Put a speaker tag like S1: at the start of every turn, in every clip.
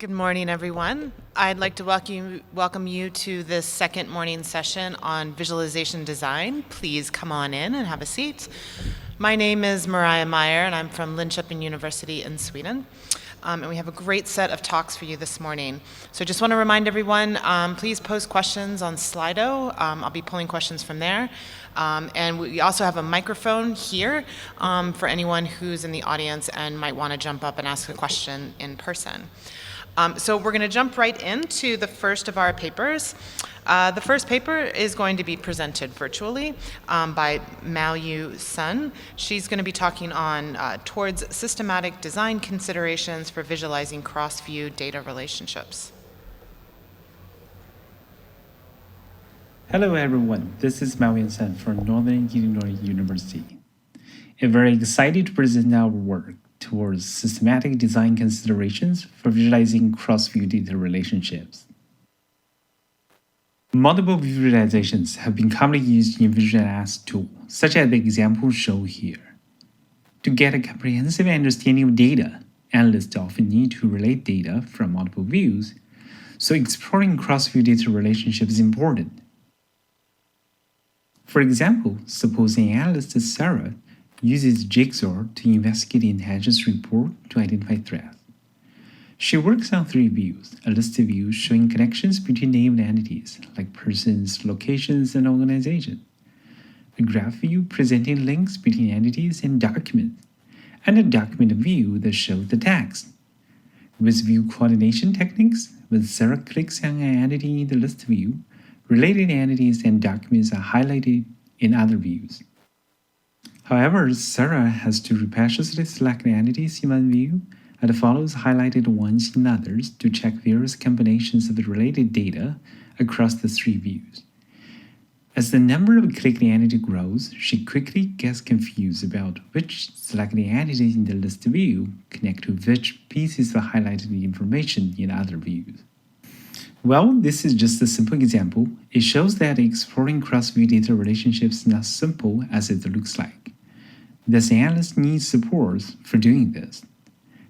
S1: Good morning, everyone. I'd like to welcome you to this second morning session on visualization design. Please come on in and have a seat. My name is Mariah Meyer, and I'm from Linköping University in Sweden. And we have a great set of talks for you this morning. So I just want to remind everyone, please post questions on Slido. I'll be pulling questions from there. And we also have a microphone here for anyone who's in the audience and might want to jump up and ask a question in person. So we're going to jump right into the first of our papers. The first paper is going to be presented virtually by Mao Sun. She's going to be talking on towards systematic design considerations for visualizing cross-view data relationships.
S2: Hello everyone, this is Mao Sun from Northern Illinois University. I'm very excited to present our work towards systematic design considerations for visualizing cross-view data relationships. Multiple visualizations have been commonly used in Visualize tools, such as the example shown here. To get a comprehensive understanding of data, analysts often need to relate data from multiple views, so exploring cross-view data relationships is important. For example, suppose an analyst Sarah uses Jigsaw to investigate the intelligence report to identify threats. She works on three views: a list view showing connections between named entities, like persons, locations, and organizations, a graph view presenting links between entities and documents, and a document view that shows the text. With view coordination techniques, when Sarah clicks on an entity in the list view, related entities and documents are highlighted in other views. However, Sarah has to repeatedly select entities in one view and follows highlighted ones in others to check various combinations of the related data across the three views. As the number of clicked entities grows, she quickly gets confused about which selected entities in the list view connect to which pieces of highlighted information in other views. Well, this is just a simple example. It shows that exploring cross-view data relationships is not simple as it looks like. This analyst needs support for doing this.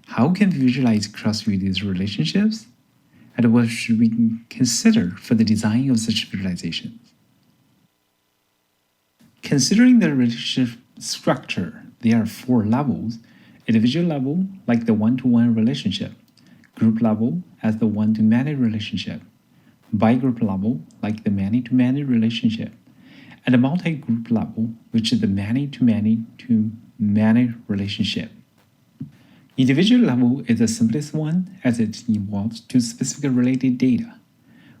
S2: How can we visualize cross-view data relationships? And what should we consider for the design of such visualizations? Considering the relationship structure, there are four levels: individual level, like the one-to-one relationship; group level, as the one-to-many relationship; by-group level, like the many-to-many relationship; and a multi-group level, which is the many-to-many-to-many relationship. Individual level is the simplest one, as it involves two specific related data,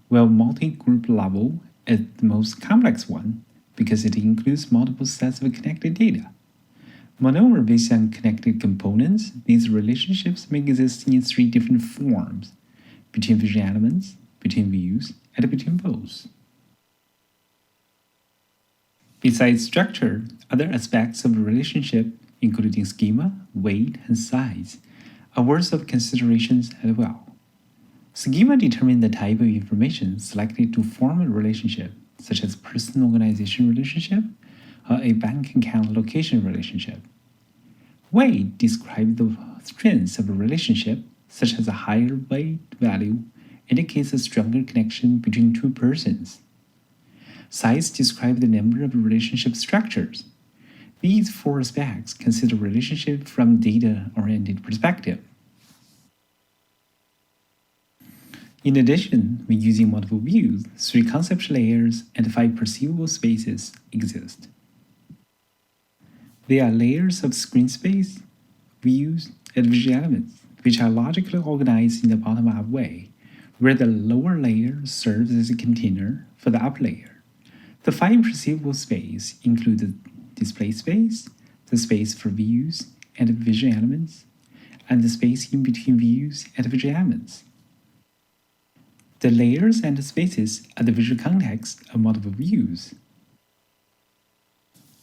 S2: while multi-group level is the most complex one because it includes multiple sets of connected data. Moreover, based on connected components, these relationships may exist in three different forms: between visual elements, between views, and between both. Besides structure, other aspects of a relationship, including schema, weight, and size, are worth of considerations as well. Schema determines the type of information selected to form a relationship, such as person-organization relationship or a bank account location relationship. Weight describes the strengths of a relationship, such as a higher weight value indicates a stronger connection between two persons. Size describes the number of relationship structures. These four aspects consider relationship from a data-oriented perspective. In addition, when using multiple views, three conceptual layers and five perceivable spaces exist. They are layers of screen space, views, and visual elements, which are logically organized in the bottom-up way, where the lower layer serves as a container for the upper layer. The five perceivable spaces include the display space, the space for views and visual elements, and the space in between views and visual elements. The layers and the spaces are the visual context of multiple views.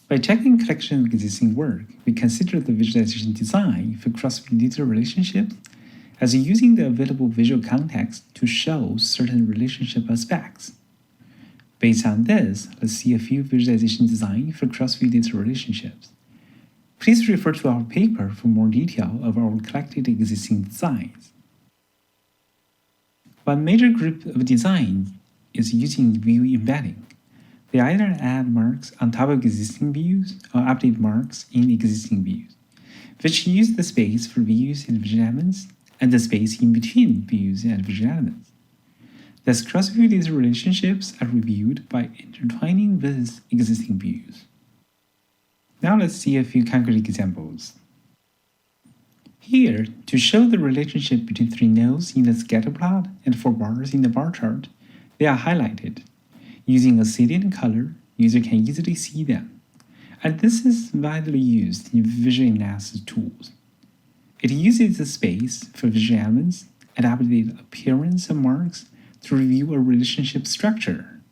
S2: By checking collection of existing work, we consider the visualization design for cross-view data relationships as using the available visual context to show certain relationship aspects. Based on this, let's see a few visualization designs for cross-view data relationships. Please refer to our paper for more detail of our collected existing designs. One major group of design is using view embedding. They either add marks on top of existing views or update marks in existing views, which use the space for views and visual elements and the space in between views and visual elements. Thus, cross-view data relationships are reviewed by intertwining with existing views. Now let's see a few concrete examples. Here, to show the relationship between 3 nodes in the scatter plot and 4 bars in the bar chart, they are highlighted. Using a salient color, user can easily see them. And this is widely used in visual analysis tools. It uses the space for visual elements and updated appearance of marks to review a relationship structure.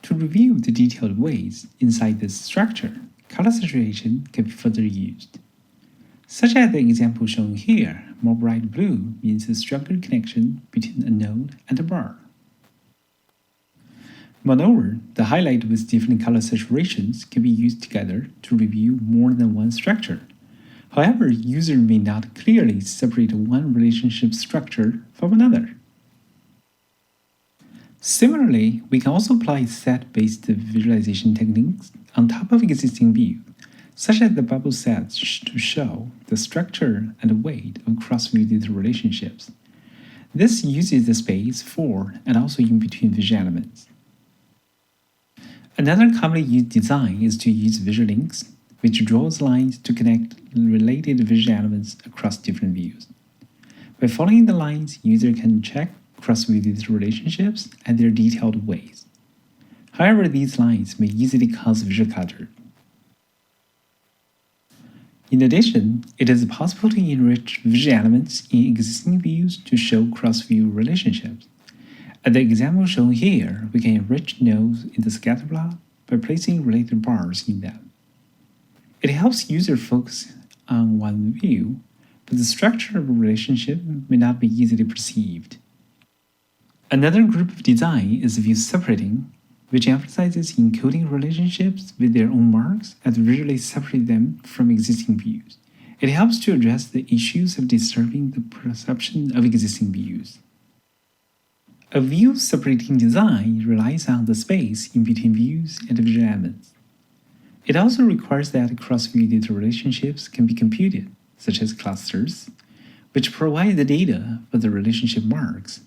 S2: To review the detailed ways inside this structure, color saturation can be further used. Such as the example shown here, more bright blue means a stronger connection between a node and a bar. Moreover, the highlight with different color saturations can be used together to review more than one structure. However, user may not clearly separate one relationship structure from another. Similarly, we can also apply set-based visualization techniques on top of existing views, such as the bubble sets to show the structure and weight of cross-view data relationships. This uses the space for and also in between visual elements. Another commonly used design is to use visual links, which draws lines to connect related visual elements across different views. By following the lines, user can check cross-view data relationships and their detailed ways. However, these lines may easily cause visual clutter. In addition, it is possible to enrich visual elements in existing views to show cross-view relationships. At the example shown here, we can enrich nodes in the scatter plot by placing related bars in them. It helps user focus on one view, but the structure of a relationship may not be easily perceived. Another group of design is view separating, which emphasizes encoding relationships with their own marks and visually separate them from existing views. It helps to address the issues of disturbing the perception of existing views. A view separating design relies on the space in between views and visual elements. It also requires that cross-view data relationships can be computed, such as clusters, which provide the data for the relationship marks.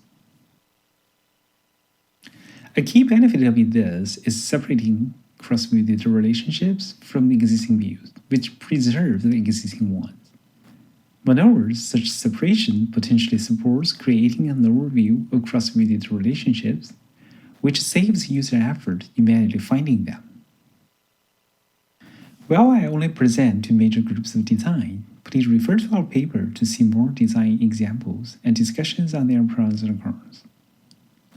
S2: A key benefit of this is separating cross-view data relationships from the existing views, which preserve the existing ones. Moreover, such separation potentially supports creating an overview of cross-view data relationships, which saves user effort in manually finding them. While I only present 2 major groups of design, please refer to our paper to see more design examples and discussions on their pros and cons.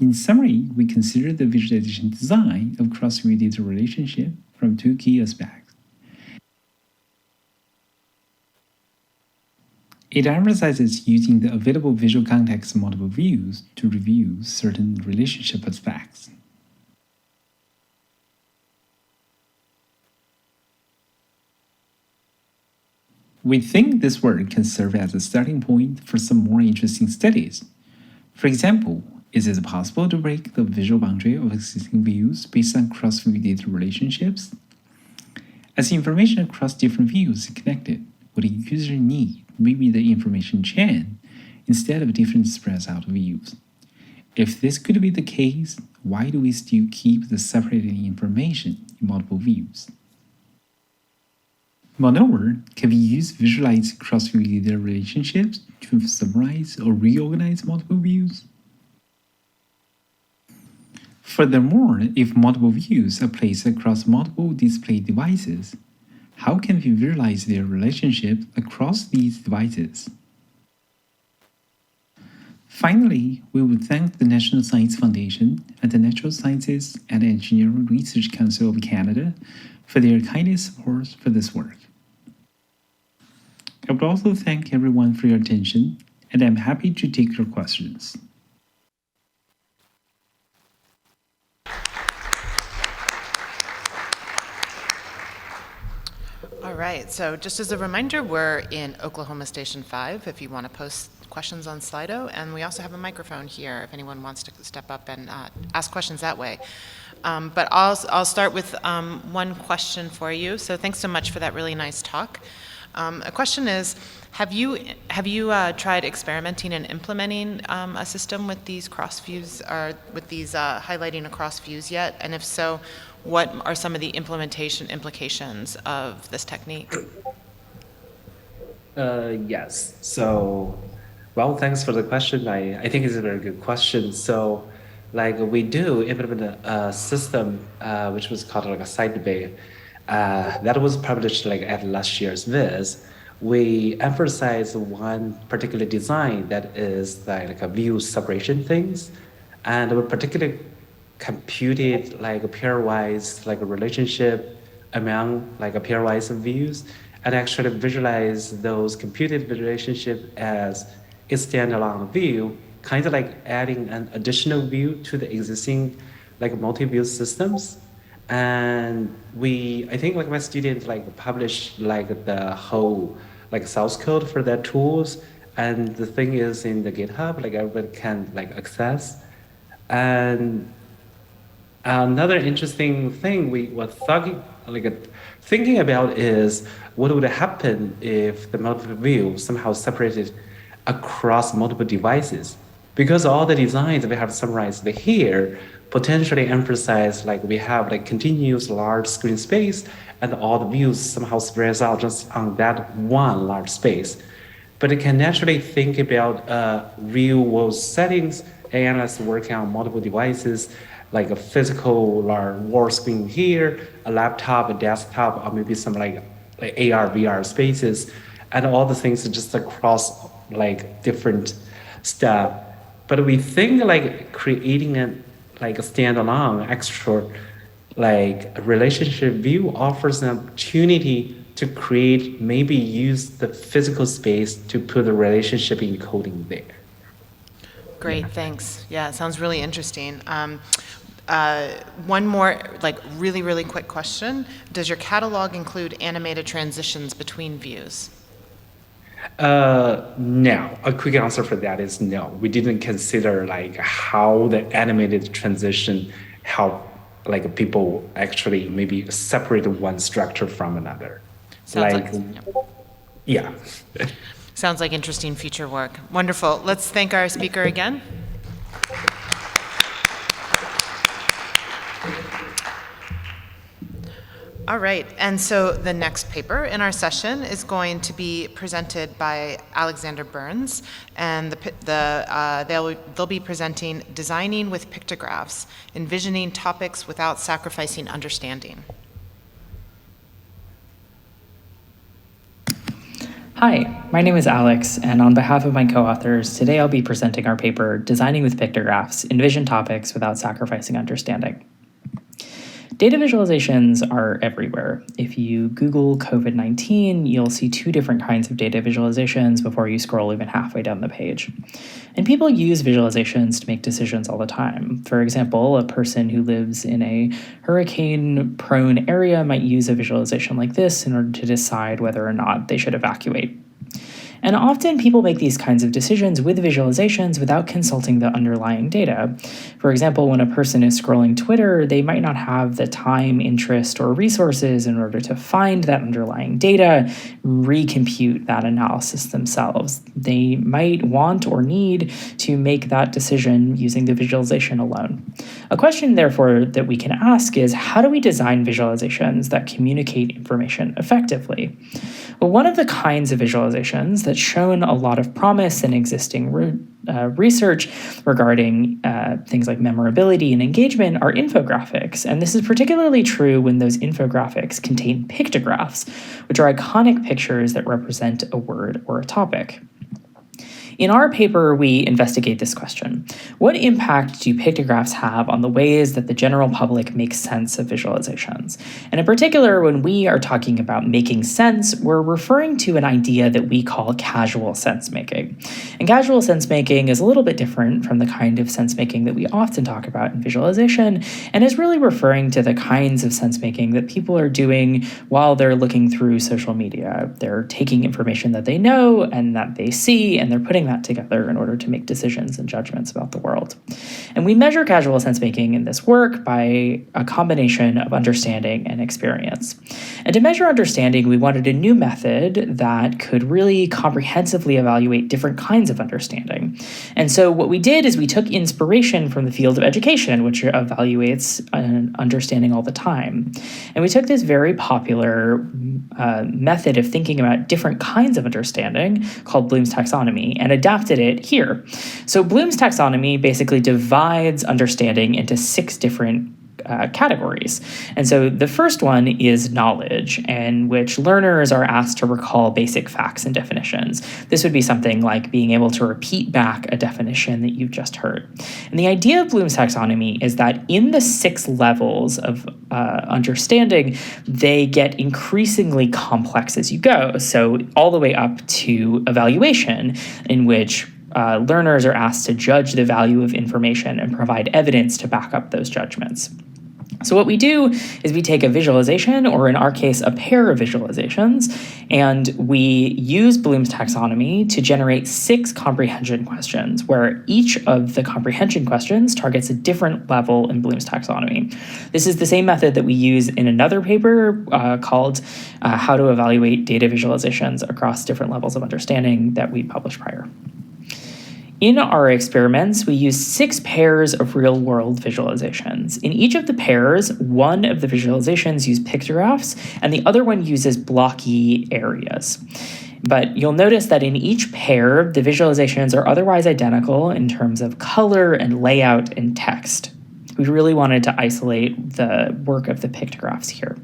S2: In summary, we consider the visualization design of cross-view data relationship from 2 key aspects. It emphasizes using the available visual context of multiple views to review certain relationship aspects. We think this work can serve as a starting point for some more interesting studies. For example, is it possible to break the visual boundary of existing views based on cross-view data relationships? As information across different views is connected, what a user needs may be the information chain instead of different spread-out views. If this could be the case, why do we still keep the separated information in multiple views? Moreover, can we use visualized cross-view data relationships to summarize or reorganize multiple views? Furthermore, if multiple views are placed across multiple display devices, how can we visualize their relationship across these devices? Finally, we would thank the National Science Foundation and the Natural Sciences and Engineering Research Council of Canada for their kind support for this work. I would also thank everyone for your attention, and I'm happy to take your questions.
S1: All right, so just as a reminder, we're in Oklahoma Station 5 if you want to post questions on Slido, and we also have a microphone here if anyone wants to step up and ask questions that way. But I'll start with one question for you. So thanks so much for that really nice talk. A question is, have you tried experimenting and implementing a system with these cross views, or with these highlighting across views yet? And if so, what are some of the implementation implications of this technique?
S3: Yes. So, well, thanks for the question. I think it's a very good question. So, like we do implement a system which was called like a site debate that was published like at last year's Viz. We emphasize one particular design that is like a view separation things, and we particularly computed like a pairwise like a relationship among like a pairwise of views, and actually visualize those computed relationship as a standalone view, kind of like adding an additional view to the existing like multi-view systems. And I think like my students like publish like the whole like source code for their tools, and the thing is in the GitHub, like everybody can like access. And another interesting thing we were thinking about is what would happen if the multiple view somehow separated across multiple devices. Because all the designs we have summarized here potentially emphasize like we have like continuous large screen space, and all the views somehow spreads out just on that one large space. But it can naturally think about real world settings, analysts working on multiple devices, like a physical large wall screen here, a laptop, a desktop, or maybe some like AR, VR spaces, and all the things just across like different stuff. But we think like creating a standalone extra like relationship view offers an opportunity to create, maybe use the physical space to put the relationship encoding there.
S1: Great, thanks. Yeah, it sounds really interesting. One more, like, really quick question. Does your catalog include animated transitions between views?
S3: No. A quick answer for that is no. We didn't consider like how the animated transition help like people actually maybe separate one structure from another.
S1: Sounds
S3: yeah.
S1: Sounds like interesting future work. Wonderful. Let's thank our speaker again. All right, and so the next paper in our session is going to be presented by Alexander Burns, and they'll be presenting Designing with Pictographs, Envisioning Topics Without Sacrificing Understanding.
S4: Hi, my name is Alex, and on behalf of my co-authors, today I'll be presenting our paper, Designing with Pictographs, Envision Topics Without Sacrificing Understanding. Data visualizations are everywhere. If you Google COVID-19, you'll see two different kinds of data visualizations before you scroll even halfway down the page. And people use visualizations to make decisions all the time. For example, a person who lives in a hurricane-prone area might use a visualization like this in order to decide whether or not they should evacuate. And often people make these kinds of decisions with visualizations without consulting the underlying data. For example, when a person is scrolling Twitter, they might not have the time, interest, or resources in order to find that underlying data, recompute that analysis themselves. They might want or need to make that decision using the visualization alone. A question, therefore, that we can ask is, how do we design visualizations that communicate information effectively? Well, one of the kinds of visualizations that's shown a lot of promise in existing research regarding things like memorability and engagement are infographics. And this is particularly true when those infographics contain pictographs, which are iconic pictures that represent a word or a topic. In our paper, we investigate this question. What impact do pictographs have on the ways that the general public makes sense of visualizations? And in particular, when we are talking about making sense, we're referring to an idea that we call casual sense-making. And casual sense-making is a little bit different from the kind of sense-making that we often talk about in visualization, and is really referring to the kinds of sense-making that people are doing while they're looking through social media. They're taking information that they know and that they see, and they're putting putting that together in order to make decisions and judgments about the world. And we measure casual sense-making in this work by a combination of understanding and experience. And to measure understanding, we wanted a new method that could really comprehensively evaluate different kinds of understanding. And so what we did is we took inspiration from the field of education, which evaluates understanding all the time. And we took this very popular method of thinking about different kinds of understanding called Bloom's taxonomy and adapted it here. So Bloom's taxonomy basically divides understanding into 6 different categories. And so the first one is knowledge, in which learners are asked to recall basic facts and definitions. This would be something like being able to repeat back a definition that you've just heard. And the idea of Bloom's taxonomy is that in the 6 levels of understanding, they get increasingly complex as you go. So all the way up to evaluation, in which learners are asked to judge the value of information and provide evidence to back up those judgments. So what we do is we take a visualization, or in our case, a pair of visualizations, and we use Bloom's taxonomy to generate 6 comprehension questions, where each of the comprehension questions targets a different level in Bloom's taxonomy. This is the same method that we use in another paper called How to Evaluate Data Visualizations Across Different Levels of Understanding that we published prior. In our experiments, we used 6 pairs of real-world visualizations. In each of the pairs, one of the visualizations used pictographs, and the other one uses blocky areas. But you'll notice that in each pair, the visualizations are otherwise identical in terms of color and layout and text. We really wanted to isolate the work of the pictographs here.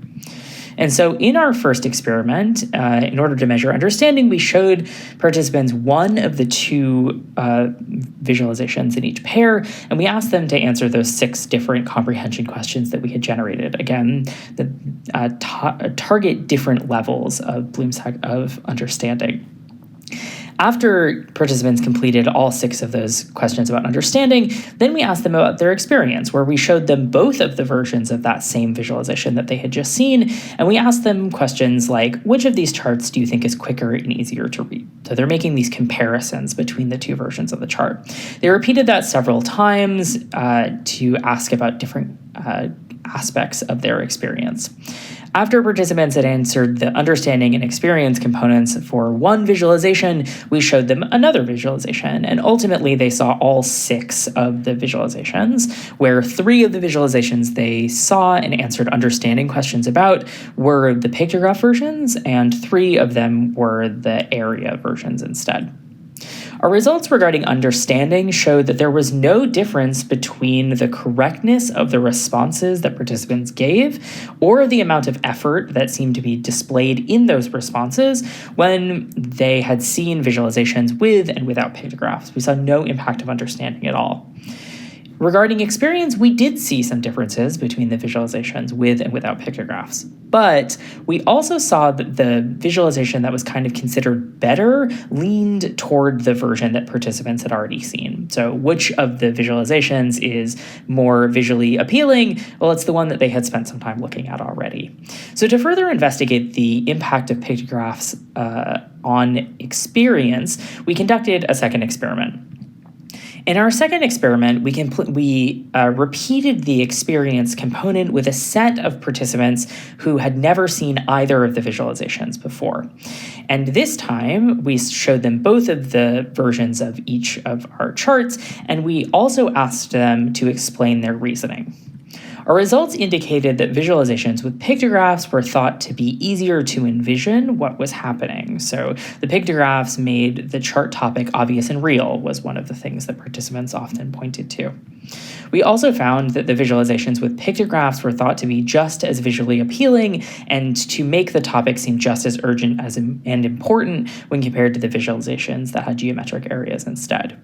S4: And so in our first experiment, in order to measure understanding, we showed participants one of the 2 visualizations in each pair, and we asked them to answer those 6 different comprehension questions that we had generated. Again, that target different levels of Bloom's of understanding. After participants completed all 6 of those questions about understanding, then we asked them about their experience, where we showed them both of the versions of that same visualization that they had just seen, and we asked them questions like, which of these charts do you think is quicker and easier to read? So they're making these comparisons between the 2 versions of the chart. They repeated that several times to ask about different aspects of their experience. After participants had answered the understanding and experience components for one visualization, we showed them another visualization, and ultimately they saw all 6 of the visualizations, where 3 of the visualizations they saw and answered understanding questions about were the pictograph versions, and 3 of them were the area versions instead. Our results regarding understanding showed that there was no difference between the correctness of the responses that participants gave or the amount of effort that seemed to be displayed in those responses when they had seen visualizations with and without pictographs. We saw no impact of understanding at all. Regarding experience, we did see some differences between the visualizations with and without pictographs. But we also saw that the visualization that was kind of considered better leaned toward the version that participants had already seen. So which of the visualizations is more visually appealing? Well, it's the one that they had spent some time looking at already. So to further investigate the impact of pictographs on experience, we conducted a second experiment. In our second experiment, we repeated the experience component with a set of participants who had never seen either of the visualizations before. And this time, we showed them both of the versions of each of our charts, and we also asked them to explain their reasoning. Our results indicated that visualizations with pictographs were thought to be easier to envision what was happening. So the pictographs made the chart topic obvious and real was one of the things that participants often pointed to. We also found that the visualizations with pictographs were thought to be just as visually appealing and to make the topic seem just as urgent and important when compared to the visualizations that had geometric areas instead.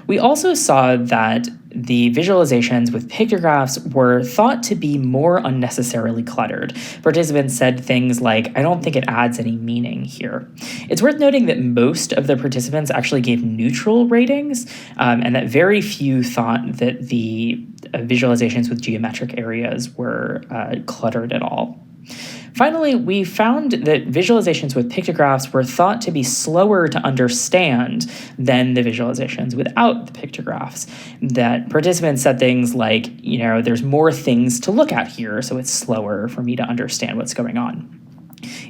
S4: We also saw that the visualizations with pictographs were thought to be more unnecessarily cluttered. Participants said things like, "I don't think it adds any meaning here." It's worth noting that most of the participants actually gave neutral ratings, and that very few thought that the visualizations with geometric areas were cluttered at all. Finally, we found that visualizations with pictographs were thought to be slower to understand than the visualizations without the pictographs. That participants said things like, there's more things to look at here, so it's slower for me to understand what's going on.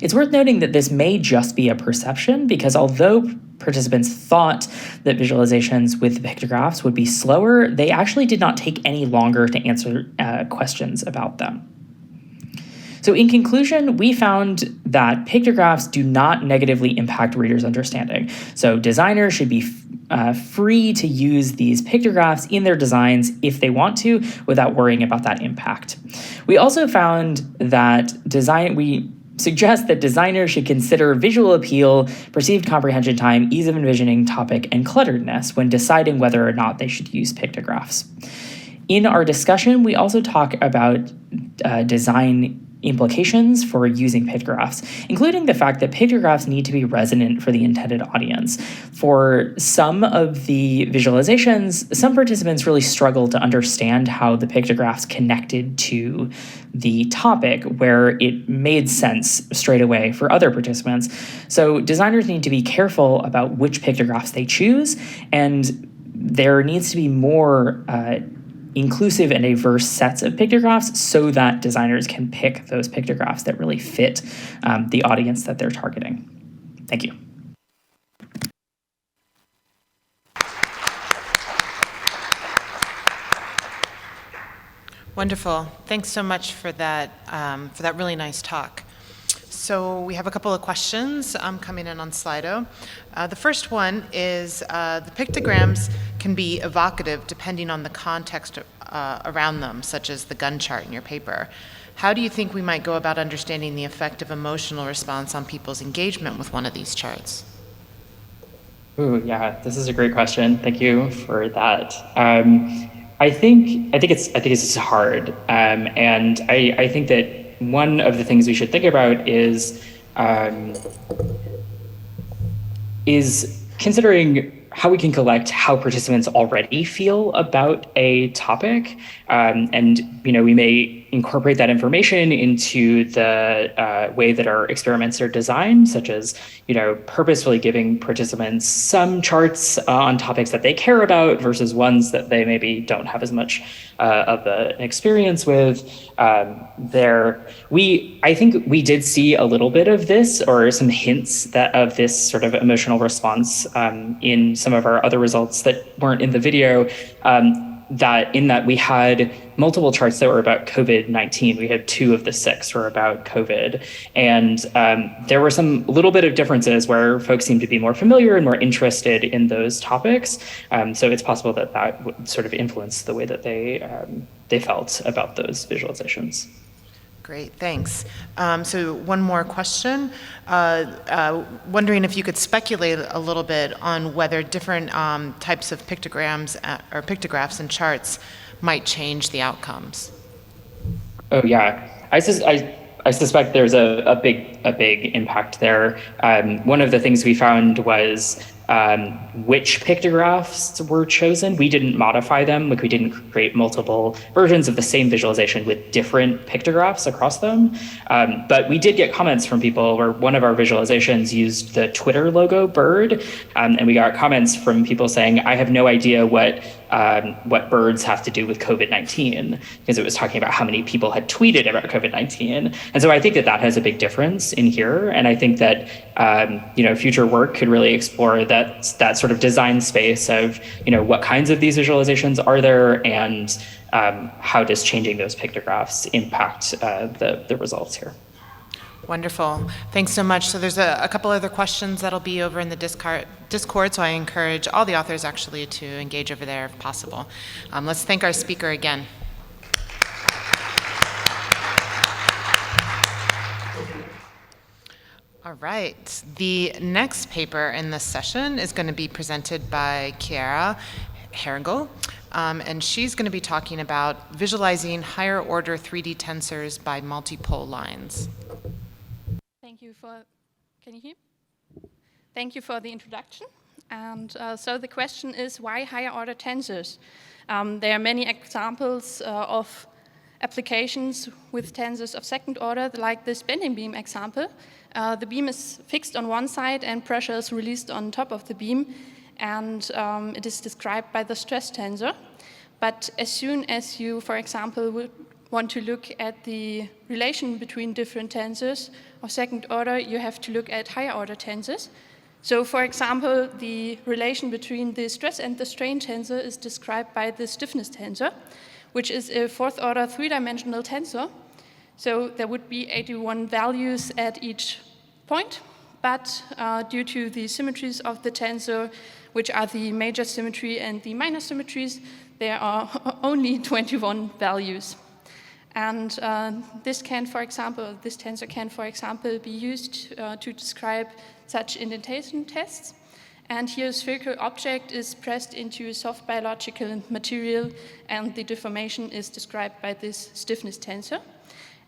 S4: It's worth noting that this may just be a perception, because although participants thought that visualizations with pictographs would be slower, they actually did not take any longer to answer questions about them. So in conclusion, we found that pictographs do not negatively impact readers' understanding. So designers should be free to use these pictographs in their designs if they want to, without worrying about that impact. We also found that we suggest that designers should consider visual appeal, perceived comprehension time, ease of envisioning, topic, and clutteredness when deciding whether or not they should use pictographs. In our discussion, we also talk about design implications for using pictographs, including the fact that pictographs need to be resonant for the intended audience. For some of the visualizations, some participants really struggled to understand how the pictographs connected to the topic, where it made sense straight away for other participants. So designers need to be careful about which pictographs they choose, and there needs to be more inclusive and diverse sets of pictographs so that designers can pick those pictographs that really fit the audience that they're targeting. Thank you.
S1: Wonderful. Thanks so much for that really nice talk. So we have a couple of questions coming in on Slido. The first one is the pictograms can be evocative depending on the context around them, such as the gun chart in your paper. How do you think we might go about understanding the effect of emotional response on people's engagement with one of these charts?
S4: Ooh, yeah, this is a great question. Thank you for that. I think it's hard, and I think that one of the things we should think about is considering how we can collect how participants already feel about a topic, and we may incorporate that information into the way that our experiments are designed, such as purposefully giving participants some charts on topics that they care about versus ones that they maybe don't have as much of an experience with. I think we did see a little bit of this, or some hints of this sort of emotional response in some of our other results that weren't in the video. That we had multiple charts that were about COVID-19. We had 2 of the 6 were about COVID. And there were some little bit of differences where folks seemed to be more familiar and more interested in those topics. So it's possible that would sort of influence the way that they felt about those visualizations.
S1: Great, thanks. So one more question. Wondering if you could speculate a little bit on whether different types of pictograms or pictographs and charts might change the outcomes.
S4: Oh yeah, I suspect there's a big impact there. One of the things we found was which pictographs were chosen. We didn't modify them, we didn't create multiple versions of the same visualization with different pictographs across them. But we did get comments from people where one of our visualizations used the Twitter logo bird, and we got comments from people saying, I have no idea what birds have to do with COVID-19, because it was talking about how many people had tweeted about COVID-19. And so I think that has a big difference in here. And I think that future work could really explore that sort of design space of what kinds of these visualizations are there, and how does changing those pictographs impact the results here.
S1: Wonderful. Thanks so much. So there's a couple other questions that'll be over in the Discord, so I encourage all the authors actually to engage over there if possible. Let's thank our speaker again. All right. The next paper in this session is going to be presented by Chiara Herngel, and she's going to be talking about visualizing higher order 3D tensors by multipole lines.
S5: Can you hear? Thank you for the introduction. And so the question is, why higher order tensors? There are many examples of applications with tensors of second order, like this bending beam example. The beam is fixed on one side and pressure is released on top of the beam, and it is described by the stress tensor. But as soon as you, for example, would want to look at the relation between different tensors of second order, you have to look at higher order tensors. So, for example, the relation between the stress and the strain tensor is described by the stiffness tensor, which is a fourth order three-dimensional tensor. So there would be 81 values at each point, but due to the symmetries of the tensor, which are the major symmetry and the minor symmetries, there are only 21 values. And this tensor can, for example, be used to describe such indentation tests. And here a spherical object is pressed into a soft biological material, and the deformation is described by this stiffness tensor.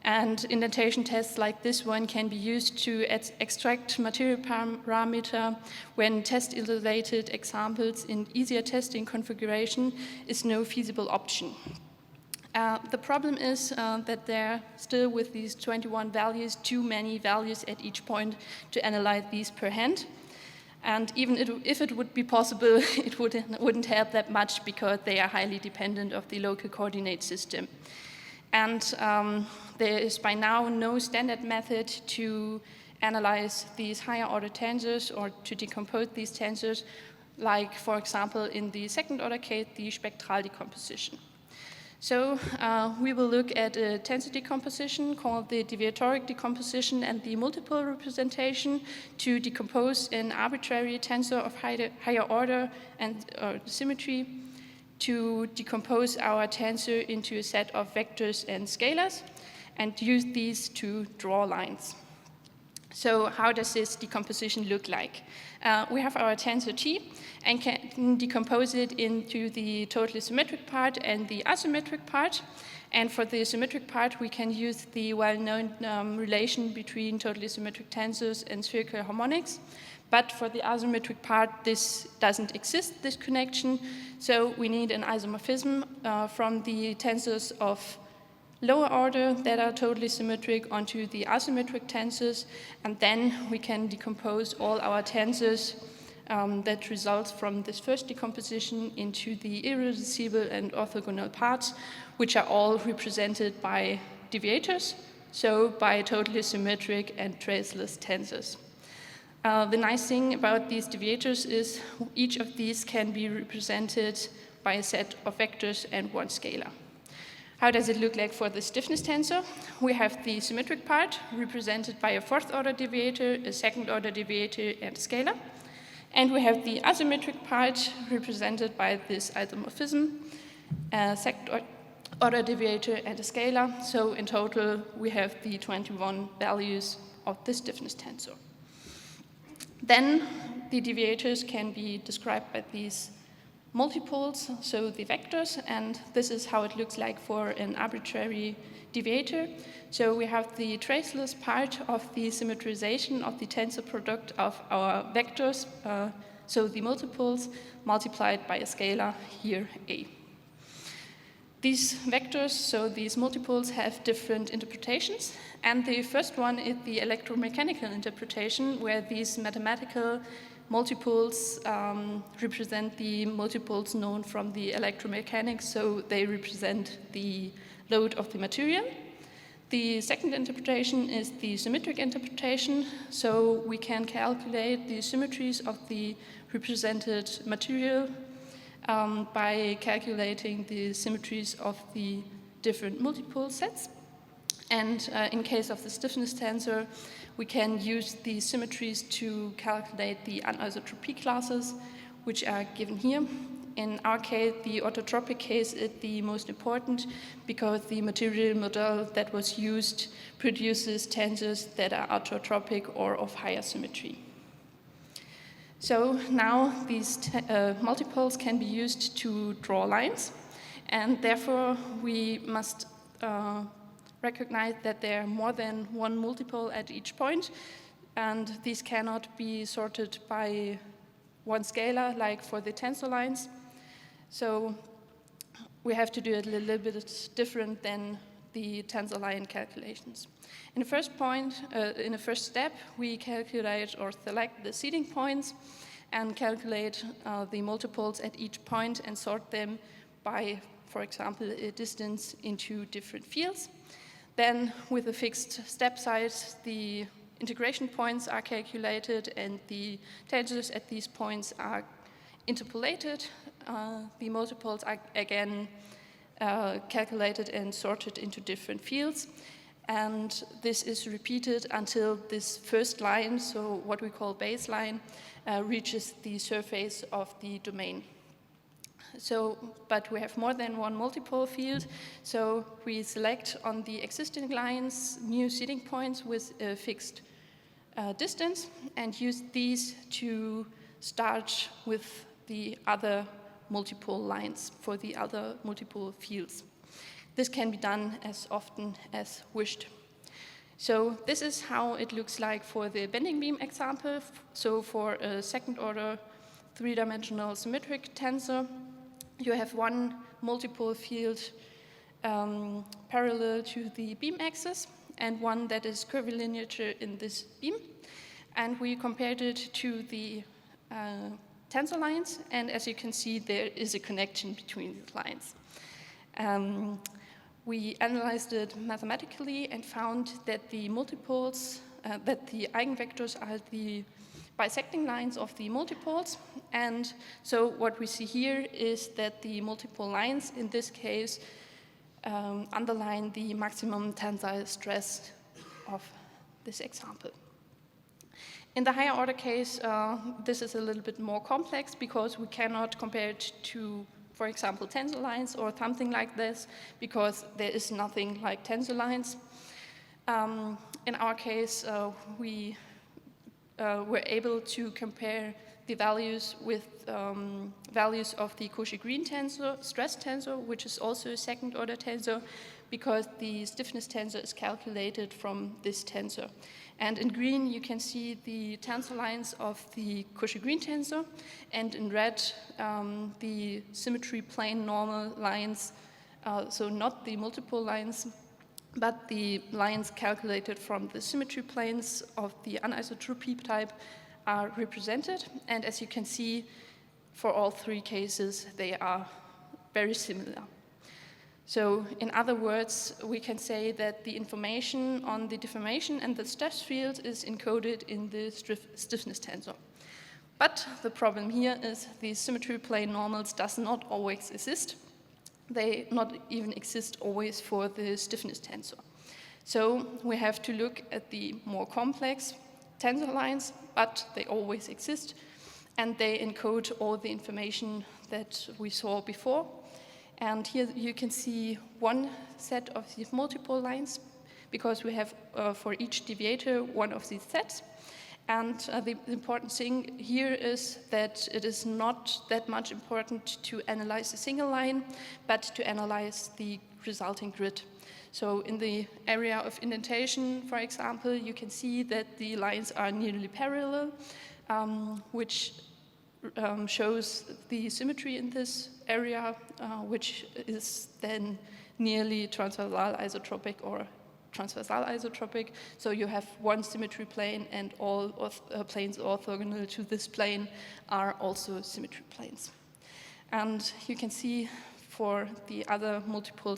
S5: And indentation tests like this one can be used to extract material parameter when test-isolated examples in easier testing configuration is no feasible option. The problem is that there are still, with these 21 values, too many values at each point to analyze these per hand. And even if it would be possible, it wouldn't help that much because they are highly dependent of the local coordinate system. And there is by now no standard method to analyze these higher order tensors or to decompose these tensors, like, for example, in the second order case, the spectral decomposition. So we will look at a tensor decomposition called the deviatoric decomposition and the multiple representation to decompose an arbitrary tensor of higher order and symmetry, to decompose our tensor into a set of vectors and scalars, and use these to draw lines. So how does this decomposition look like? We have our tensor T and can decompose it into the totally symmetric part and the asymmetric part. And for the symmetric part, we can use the well-known relation between totally symmetric tensors and spherical harmonics. But for the asymmetric part, this doesn't exist, this connection. So we need an isomorphism from the tensors of lower order that are totally symmetric onto the asymmetric tensors, and then we can decompose all our tensors that results from this first decomposition into the irreducible and orthogonal parts, which are all represented by deviators, so by totally symmetric and traceless tensors. The nice thing about these deviators is each of these can be represented by a set of vectors and one scalar. How does it look like for the stiffness tensor? We have the symmetric part represented by a fourth order deviator, a second order deviator, and a scalar. And we have the asymmetric part represented by this isomorphism, a second order deviator, and a scalar. So in total, we have the 21 values of the stiffness tensor. Then the deviators can be described by these multipoles, so the vectors, and this is how it looks like for an arbitrary deviator. So we have the traceless part of the symmetrization of the tensor product of our vectors, so the multipoles multiplied by a scalar, here A. These vectors, so these multipoles, have different interpretations, and the first one is the electromechanical interpretation, where these mathematical multipoles represent the multipoles known from the electromechanics, so they represent the load of the material. The second interpretation is the symmetric interpretation, so we can calculate the symmetries of the represented material by calculating the symmetries of the different multipole sets. And in case of the stiffness tensor, we can use the symmetries to calculate the anisotropy classes, which are given here. In our case, the orthotropic case is the most important because the material model that was used produces tensors that are orthotropic or of higher symmetry. So now these multipoles can be used to draw lines, and therefore we must recognize that there are more than one multipole at each point, and these cannot be sorted by one scalar like for the tensor lines. So we have to do it a little bit different than the tensor line calculations. In the first step, we calculate or select the seeding points and calculate the multiples at each point and sort them by, for example, a distance into different fields. Then, with a fixed step size, the integration points are calculated and the tensors at these points are interpolated. The multiples are again calculated and sorted into different fields. And this is repeated until this first line, so what we call baseline, reaches the surface of the domain. But we have more than one multipole field, so we select on the existing lines new seeding points with a fixed distance and use these to start with the other multiple lines for the other multiple fields. This can be done as often as wished. So this is how it looks like for the bending beam example. So for a second order three-dimensional symmetric tensor, you have one multiple field parallel to the beam axis and one that is curvilinear in this beam. And we compared it to the tensor lines, and as you can see, there is a connection between these lines. We analyzed it mathematically and found that the multiples, that the eigenvectors are the bisecting lines of the multiples. And so what we see here is that the multiple lines, in this case, underline the maximum tensile stress of this example. In the higher order case, this is a little bit more complex because we cannot compare it to, for example, tensor lines or something like this, because there is nothing like tensor lines. In our case, we were able to compare the values with values of the Cauchy-Green tensor, stress tensor, which is also a second order tensor, because the stiffness tensor is calculated from this tensor. And in green, you can see the tensor lines of the Cauchy-Green tensor, and in red, the symmetry plane normal lines, so not the multiple lines, but the lines calculated from the symmetry planes of the anisotropy type are represented. And as you can see, for all three cases, they are very similar. So in other words, we can say that the information on the deformation and the stress field is encoded in the stiffness tensor. But the problem here is the symmetry plane normals does not always exist. They not even exist always for the stiffness tensor. So we have to look at the more complex tensor lines, but they always exist, and they encode all the information that we saw before. And here you can see one set of these multiple lines, because we have for each deviator one of these sets. And the important thing here is that it is not that much important to analyze a single line, but to analyze the resulting grid. So in the area of indentation, for example, you can see that the lines are nearly parallel, which shows the symmetry in this area, which is then nearly transversal isotropic or transversal isotropic. So you have one symmetry plane, and all planes orthogonal to this plane are also symmetry planes. And you can see for the other multiple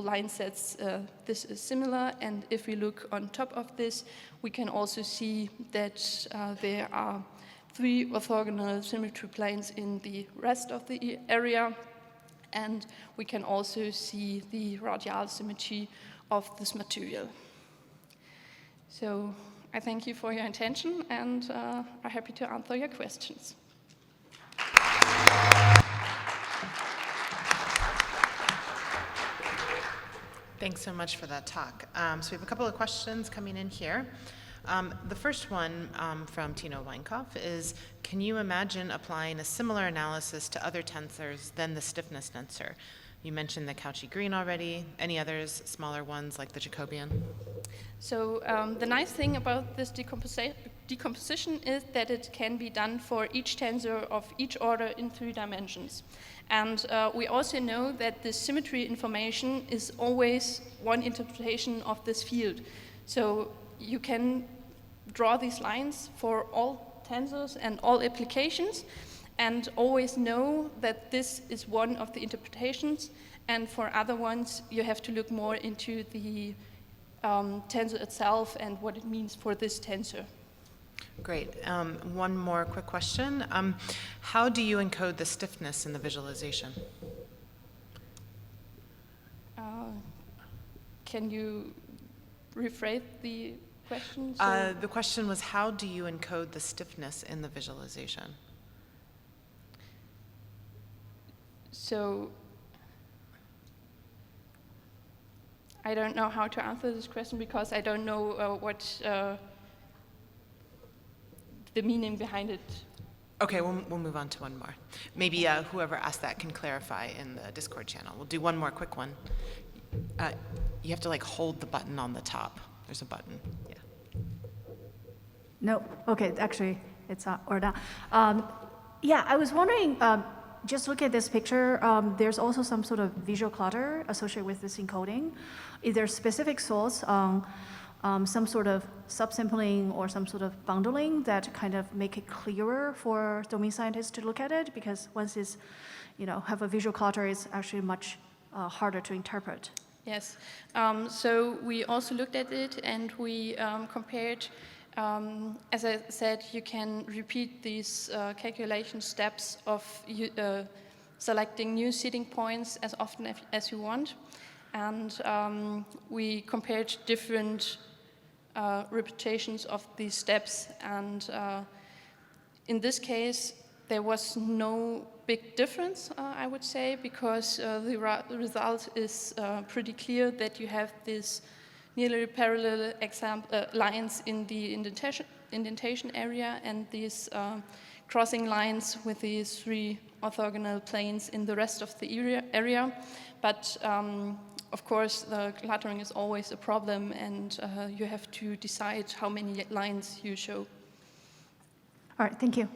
S5: line sets, this is similar. And if we look on top of this, we can also see that there are 3 orthogonal symmetry planes in the rest of the area. And we can also see the radial symmetry of this material. So I thank you for your attention, and I'm happy to answer your questions.
S1: Thanks so much for that talk. So we have a couple of questions coming in here. The first one from Tino Weinkauf is, can you imagine applying a similar analysis to other tensors than the stiffness tensor? You mentioned the Cauchy-Green already. Any others, smaller ones like the Jacobian?
S5: So the nice thing about this decomposition is that it can be done for each tensor of each order in 3 dimensions. And we also know that the symmetry information is always one interpretation of this field. So you can draw these lines for all tensors and all applications and always know that this is one of the interpretations, and for other ones you have to look more into the tensor itself and what it means for this tensor.
S1: Great. One more quick question. How do you encode the stiffness in the visualization?
S5: Can you rephrase the question?
S1: The question was, how do you encode the stiffness in the visualization?
S5: So I don't know how to answer this question because I don't know what the meaning behind it.
S1: Okay, we'll move on to one more. Maybe whoever asked that can clarify in the Discord channel. We'll do one more quick one. You have to like hold the button on the top. There's a button. Yeah.
S6: No, okay, actually, it's or down. Yeah, I was wondering, just look at this picture, there's also some sort of visual clutter associated with this encoding. Is there a specific source on some sort of subsampling or some sort of bundling that kind of make it clearer for domain scientists to look at it? Because once it's, have a visual clutter, it's actually much harder to interpret.
S5: Yes, so we also looked at it and we compared, as I said, you can repeat these calculation steps of selecting new seeding points as often as you want. And we compared different repetitions of these steps. And in this case, there was no big difference, I would say, because the result is pretty clear that you have these nearly parallel lines in the indentation area and these crossing lines with these 3 orthogonal planes in the rest of the area. But of course, the cluttering is always a problem, and you have to decide how many lines you show.
S6: All right, thank you.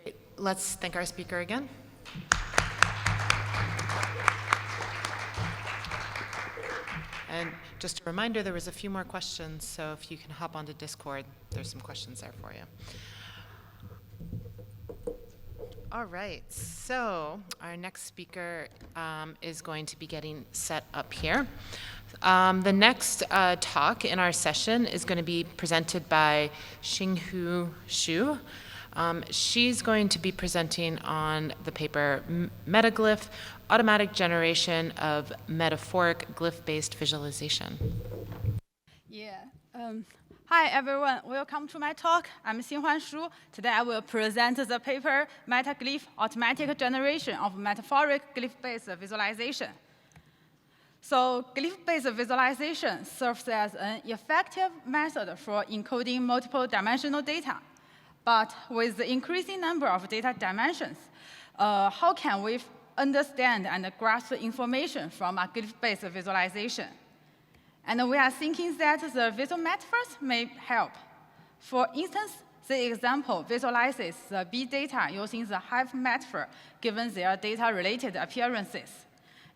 S1: Great. Let's thank our speaker again. And just a reminder, there was a few more questions, so if you can hop onto Discord, there's some questions there for you. All right, so our next speaker is going to be getting set up here. The next talk in our session is going to be presented by Xinghu Xu. She's going to be presenting on the paper Metaglyph, Automatic Generation of Metaphoric Glyph-Based Visualization.
S7: Yeah. Hi, everyone. Welcome to my talk. I'm Xinhuan Shu. Today, I will present the paper Metaglyph, Automatic Generation of Metaphoric Glyph-Based Visualization. So glyph-based visualization serves as an effective method for encoding multiple dimensional data. But with the increasing number of data dimensions, how can we understand and grasp the information from a glyph-based visualization? And we are thinking that the visual metaphors may help. For instance, the example visualizes the B data using the hive metaphor given their data-related appearances.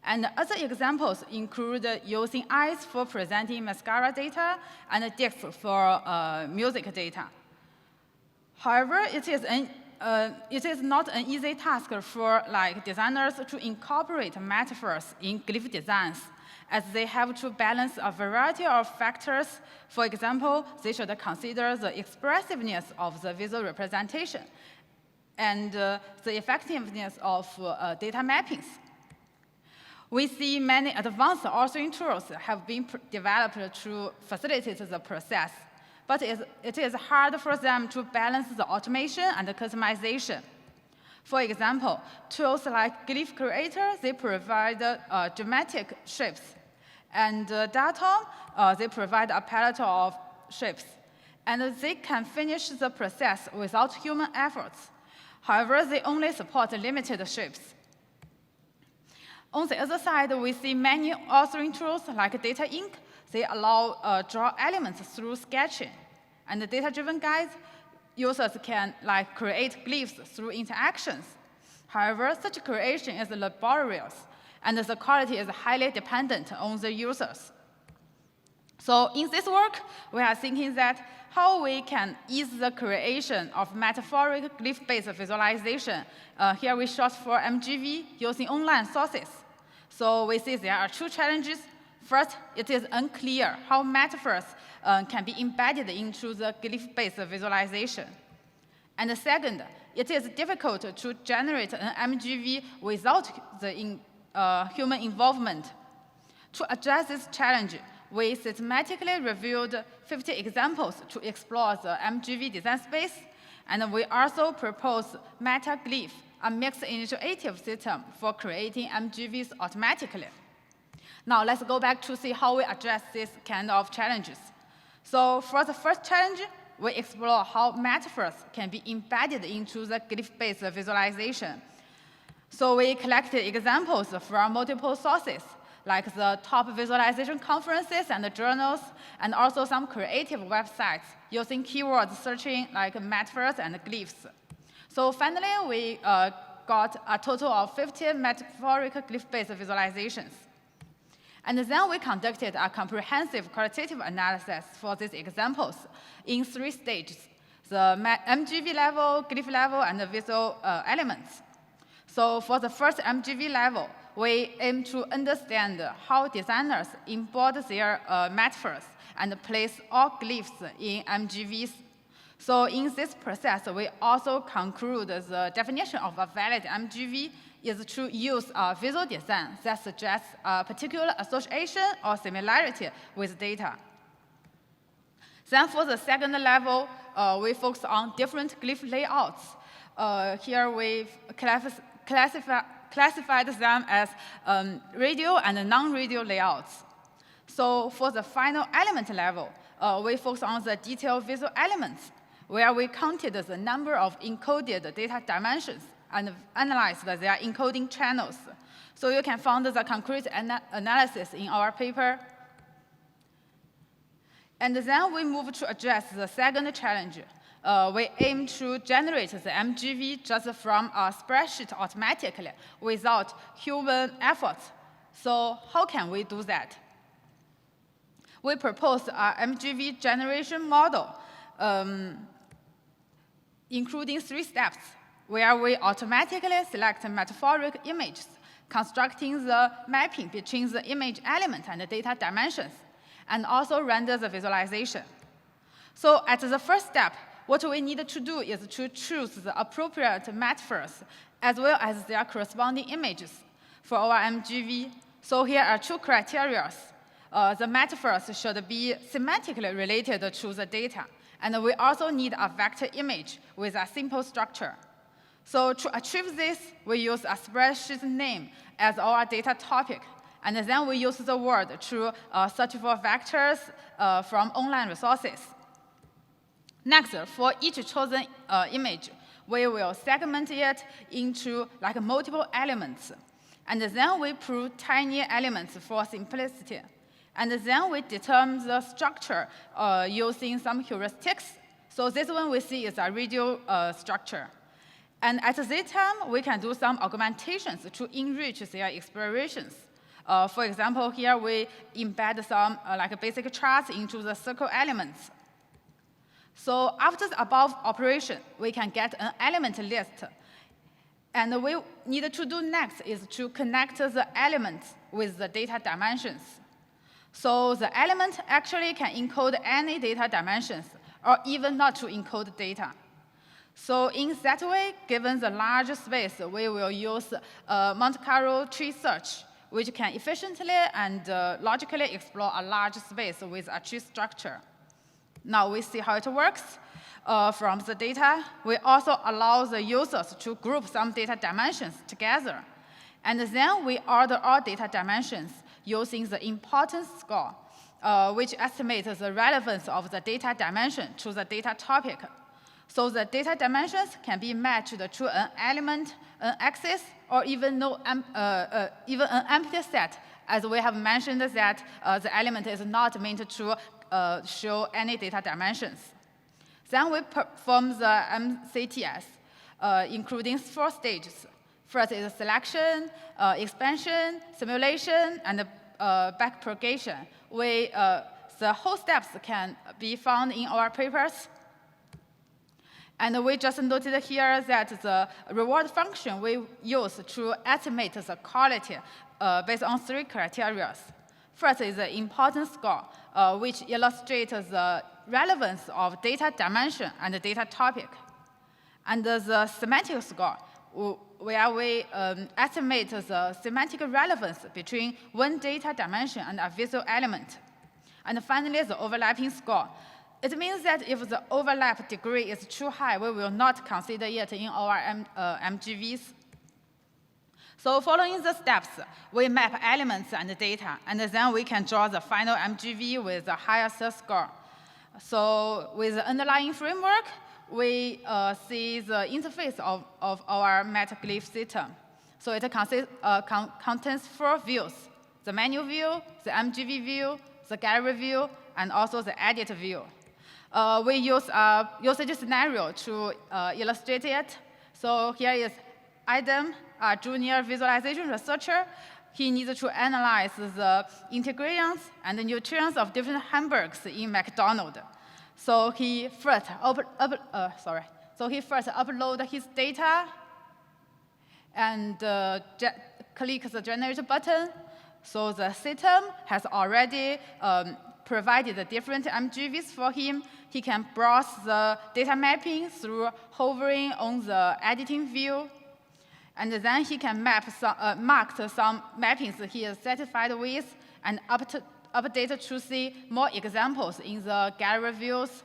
S7: And other examples include using eyes for presenting mascara data and dicks for music data. However, it is not an easy task for designers to incorporate metaphors in glyph designs, as they have to balance a variety of factors. For example, they should consider the expressiveness of the visual representation and the effectiveness of data mappings. We see many advanced authoring tools have been developed to facilitate the process, but it is hard for them to balance the automation and the customization. For example, tools like Glyph Creator, they provide geometric shapes. And Datum, they provide a palette of shapes. And they can finish the process without human efforts. However, they only support limited shapes. On the other side, we see many authoring tools like Data Ink. They allow draw elements through sketching. And the data-driven guides, users can create glyphs through interactions. However, such creation is laborious, and the quality is highly dependent on the users. So in this work, we are thinking that how we can ease the creation of metaphoric glyph-based visualization. Here we shot for MGV using online sources. So we see there are two challenges. First, it is unclear how metaphors can be embedded into the glyph-based visualization. And the second, it is difficult to generate an MGV without the human involvement. To address this challenge, we systematically reviewed 50 examples to explore the MGV design space, and we also proposed MetaGlyph, a mixed initiative system for creating MGVs automatically. Now let's go back to see how we address these kind of challenges. So for the first challenge, we explore how metaphors can be embedded into the glyph-based visualization. So we collected examples from multiple sources, like the top visualization conferences and the journals, and also some creative websites using keyword searching like metaphors and glyphs. So finally, we got a total of 50 metaphoric glyph-based visualizations. And then we conducted a comprehensive qualitative analysis for these examples in 3 stages: the MGV level, glyph level, and the visual elements. So for the first MGV level, we aim to understand how designers embed their metaphors and place all glyphs in MGVs. So in this process, we also conclude the definition of a valid MGV is to use a visual design that suggests a particular association or similarity with data. Then for the second level, we focus on different glyph layouts. Here we classified them as radio and non-radio layouts. So for the final element level, we focus on the detailed visual elements, where we counted the number of encoded data dimensions and analyzed their encoding channels. So you can find the concrete analysis in our paper. And then we move to address the second challenge. We aim to generate the MGV just from a spreadsheet automatically without human effort. So how can we do that? We propose a MGV generation model, including 3 steps, where we automatically select metaphoric images, constructing the mapping between the image element and the data dimensions, and also render the visualization. So at the first step, what we need to do is to choose the appropriate metaphors as well as their corresponding images for our MGV. So here are 2 criteria. The metaphors should be semantically related to the data, and we also need a vector image with a simple structure. So to achieve this, we use a spreadsheet name as our data topic, and then we use the word to search for vectors from online resources. Next, for each chosen image, we will segment it into multiple elements. And then we prove tiny elements for simplicity. And then we determine the structure using some heuristics. So this one we see is a radio structure. And at this time, we can do some augmentations to enrich their explorations. For example, here we embed some basic charts into the circle elements. So after the above operation, we can get an element list. And what we need to do next is to connect the elements with the data dimensions. So the element actually can encode any data dimensions, or even not to encode data. So in that way, given the large space, we will use Monte Carlo tree search, which can efficiently and logically explore a large space with a tree structure. Now we see how it works. From the data, we also allow the users to group some data dimensions together. And then we order all data dimensions using the importance score, which estimates the relevance of the data dimension to the data topic. So the data dimensions can be matched to an element, an axis, or even even an empty set, as we have mentioned that the element is not meant to show any data dimensions. Then we perform the MCTS, including 4 stages. First is selection, expansion, simulation, and backpropagation. The whole steps can be found in our papers. And we just noted here that the reward function we use to estimate the quality based on 3 criteria. First is the importance score, which illustrates the relevance of data dimension and the data topic. And the semantic score, where we estimate the semantic relevance between one data dimension and a visual element. And finally, the overlapping score. It means that if the overlap degree is too high, we will not consider it in our MGVs. So following the steps, we map elements and data, and then we can draw the final MGV with the highest score. So with the underlying framework, we see the interface of our metaglyph system. So it contains 4 views: the menu view, the MGV view, the gallery view, and also the edit view. We use a usage scenario to illustrate it. So here is Adam, a junior visualization researcher. He needs to analyze the ingredients and the nutrients of different hamburgers in McDonald's. So he first uploads his data and click the generate button. So the system has already provided the different MGVs for him. He can browse the data mapping through hovering on the editing view. And then he can mark some mappings he is satisfied with and update to see more examples in the gallery views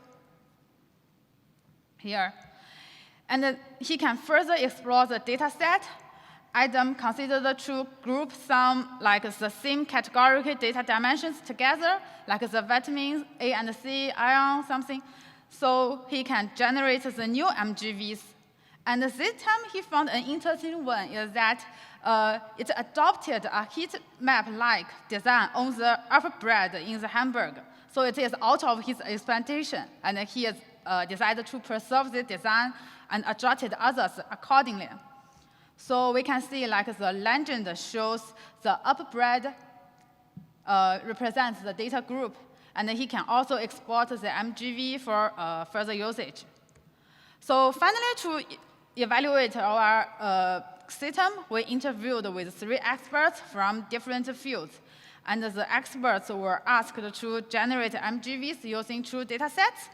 S7: here. And he can further explore the data set. Adam considered to group some like the same categorical data dimensions together, like the vitamins A and C, iron, something. So he can generate the new MGVs. And this time he found an interesting one is that it adopted a heat map-like design on the upper bread in the hamburger. So it is out of his expectation, and he has decided to preserve the design and adjusted others accordingly. So we can see like the legend shows the upper bread represents the data group, and he can also export the MGV for further usage. So finally, to evaluate our system, we interviewed with 3 experts from different fields. And the experts were asked to generate MGVs using 2 data sets.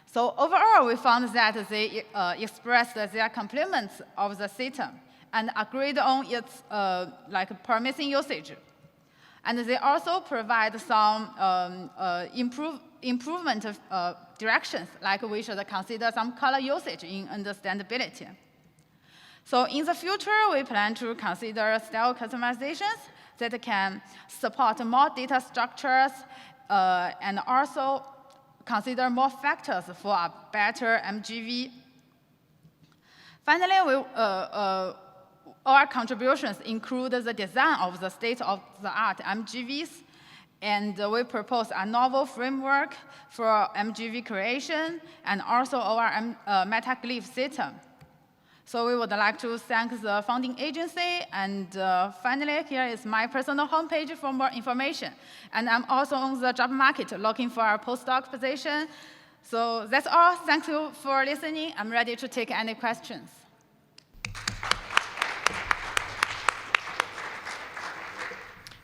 S7: So overall, we found that they expressed their compliments of the system and agreed on its promising usage. And they also provide some improvement directions, like we should consider some color usage in understandability. So in the future, we plan to consider style customizations that can support more data structures and also consider more factors for a better MGV. Finally, our contributions include the design of the state-of-the-art MGVs, and we propose a novel framework for MGV creation and also our metaglyph system. So we would like to thank the funding agency, and finally, here is my personal homepage for more information. And I'm also on the job market looking for a postdoc position. So that's all. Thank you for listening. I'm ready to take any questions.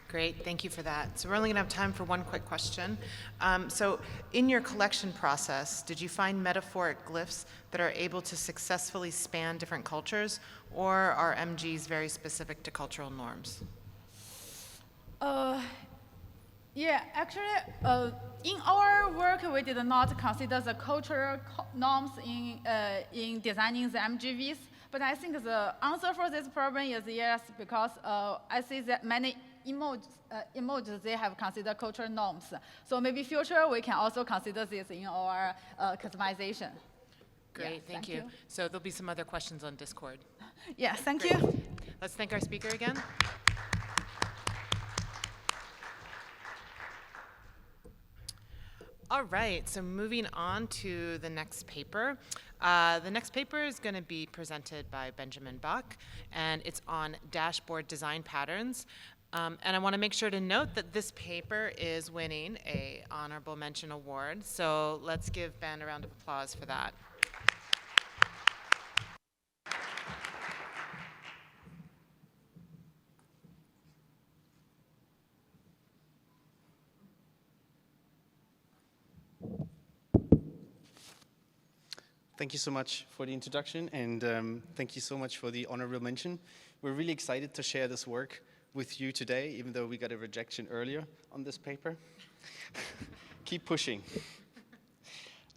S1: Great, thank you for that. So we're only gonna have time for one quick question. So in your collection process, did you find metaphoric glyphs that are able to successfully span different cultures, or are MGs very specific to cultural norms?
S7: Yeah, actually, in our work, we did not consider the cultural norms in designing the MGVs, but I think the answer for this problem is yes, because I see that many emojis, they have considered cultural norms. So maybe future, we can also consider this in our customization.
S1: Great,
S7: Yeah,
S1: thank you. So there'll be some other questions on Discord.
S7: Yeah, thank
S1: Great.
S7: you.
S1: Let's thank our speaker again. All right, so moving on to the next paper. The next paper is going to be presented by Benjamin Buck, and it's on dashboard design patterns. And I want to make sure to note that this paper is winning a honorable mention award, so let's give Ben a round of applause for that.
S8: Thank you so much for the introduction, and thank you so much for the honorable mention. We're really excited to share this work with you today, even though we got a rejection earlier on this paper. Keep pushing.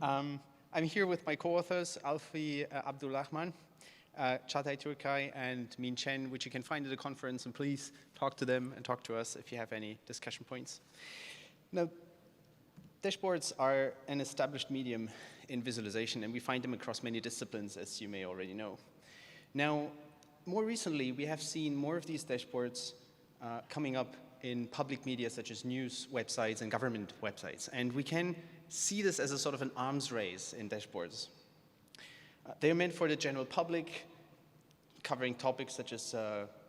S8: I'm here with my co-authors, Alfi Abdulrahman, Çağatay Türkay, and Min Chen, which you can find at the conference, and please talk to them and talk to us if you have any discussion points. Now, dashboards are an established medium in visualization, and we find them across many disciplines, as you may already know. Now, more recently, we have seen more of these dashboards coming up in public media, such as news websites and government websites. And we can see this as a sort of an arms race in dashboards. They are meant for the general public, covering topics such as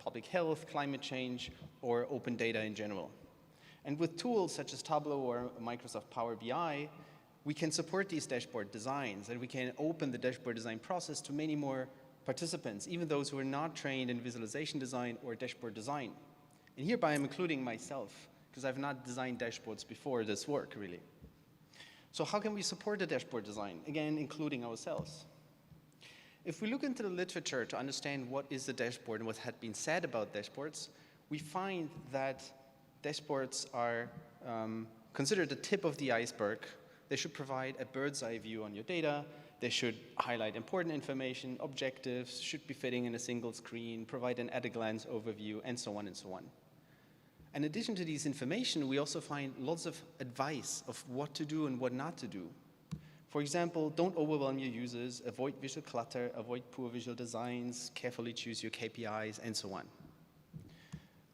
S8: public health, climate change, or open data in general. And with tools such as Tableau or Microsoft Power BI, we can support these dashboard designs, and we can open the dashboard design process to many more participants, even those who are not trained in visualization design or dashboard design. And hereby I'm including myself, because I've not designed dashboards before this work, really. So how can we support the dashboard design? Again, including ourselves. If we look into the literature to understand what is the dashboard and what had been said about dashboards, we find that dashboards are considered the tip of the iceberg. They should provide a bird's eye view on your data. They should highlight important information, objectives, should be fitting in a single screen, provide an at-a-glance overview, and so on and so on. In addition to these information, we also find lots of advice of what to do and what not to do. For example, don't overwhelm your users, avoid visual clutter, avoid poor visual designs, carefully choose your KPIs, and so on.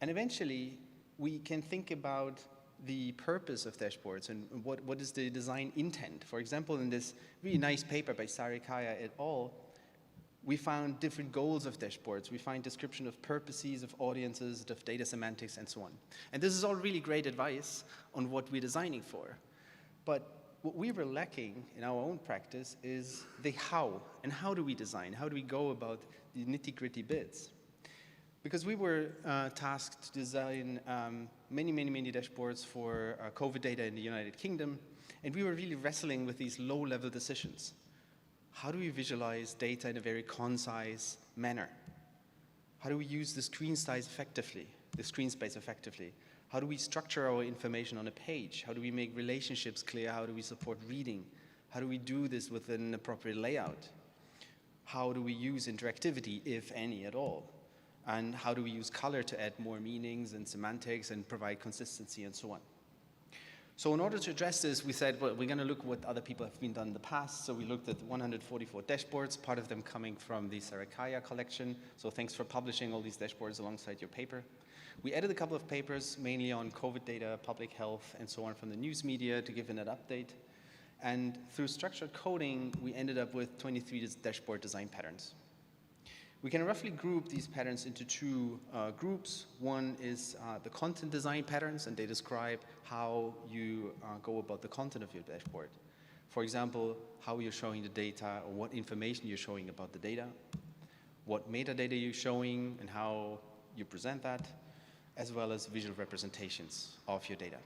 S8: And eventually, we can think about the purpose of dashboards and what is the design intent. For example, in this really nice paper by Sarikaya et al., we found different goals of dashboards. We find description of purposes, of audiences, of data semantics, and so on. And this is all really great advice on what we're designing for. But what we were lacking in our own practice is the how, and how do we design? How do we go about the nitty-gritty bits? Because we were tasked to design many dashboards for COVID data in the United Kingdom, and we were really wrestling with these low-level decisions. How do we visualize data in a very concise manner? How do we use the screen size effectively, the screen space effectively? How do we structure our information on a page? How do we make relationships clear? How do we support reading? How do we do this with an appropriate layout? How do we use interactivity, if any at all? And how do we use color to add more meanings and semantics and provide consistency and so on? So in order to address this, we said, well, we're going to look what other people have been done in the past. So we looked at 144 dashboards, part of them coming from the Sarikaya collection. So thanks for publishing all these dashboards alongside your paper. We added a couple of papers, mainly on COVID data, public health, and so on from the news media to give an update. And through structured coding, we ended up with 23 dashboard design patterns. We can roughly group these patterns into two groups. One is the content design patterns, and they describe how you go about the content of your dashboard. For example, how you're showing the data, or what information you're showing about the data, what metadata you're showing, and how you present that, as well as visual representations of your data.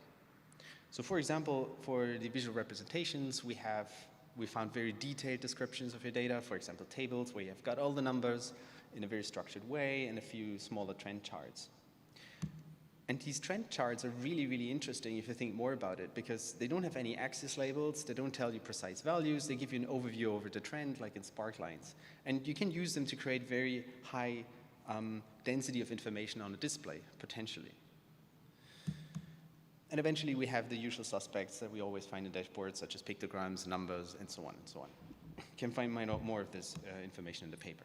S8: So for example, for the visual representations, we found very detailed descriptions of your data, for example, tables where you've got all the numbers in a very structured way and a few smaller trend charts. And these trend charts are really interesting if you think more about it, because they don't have any axis labels, they don't tell you precise values, they give you an overview over the trend like in spark lines. And you can use them to create very high density of information on a display, potentially. And eventually we have the usual suspects that we always find in dashboards, such as pictograms, numbers, and so on and so on. You can find more of this information in the paper.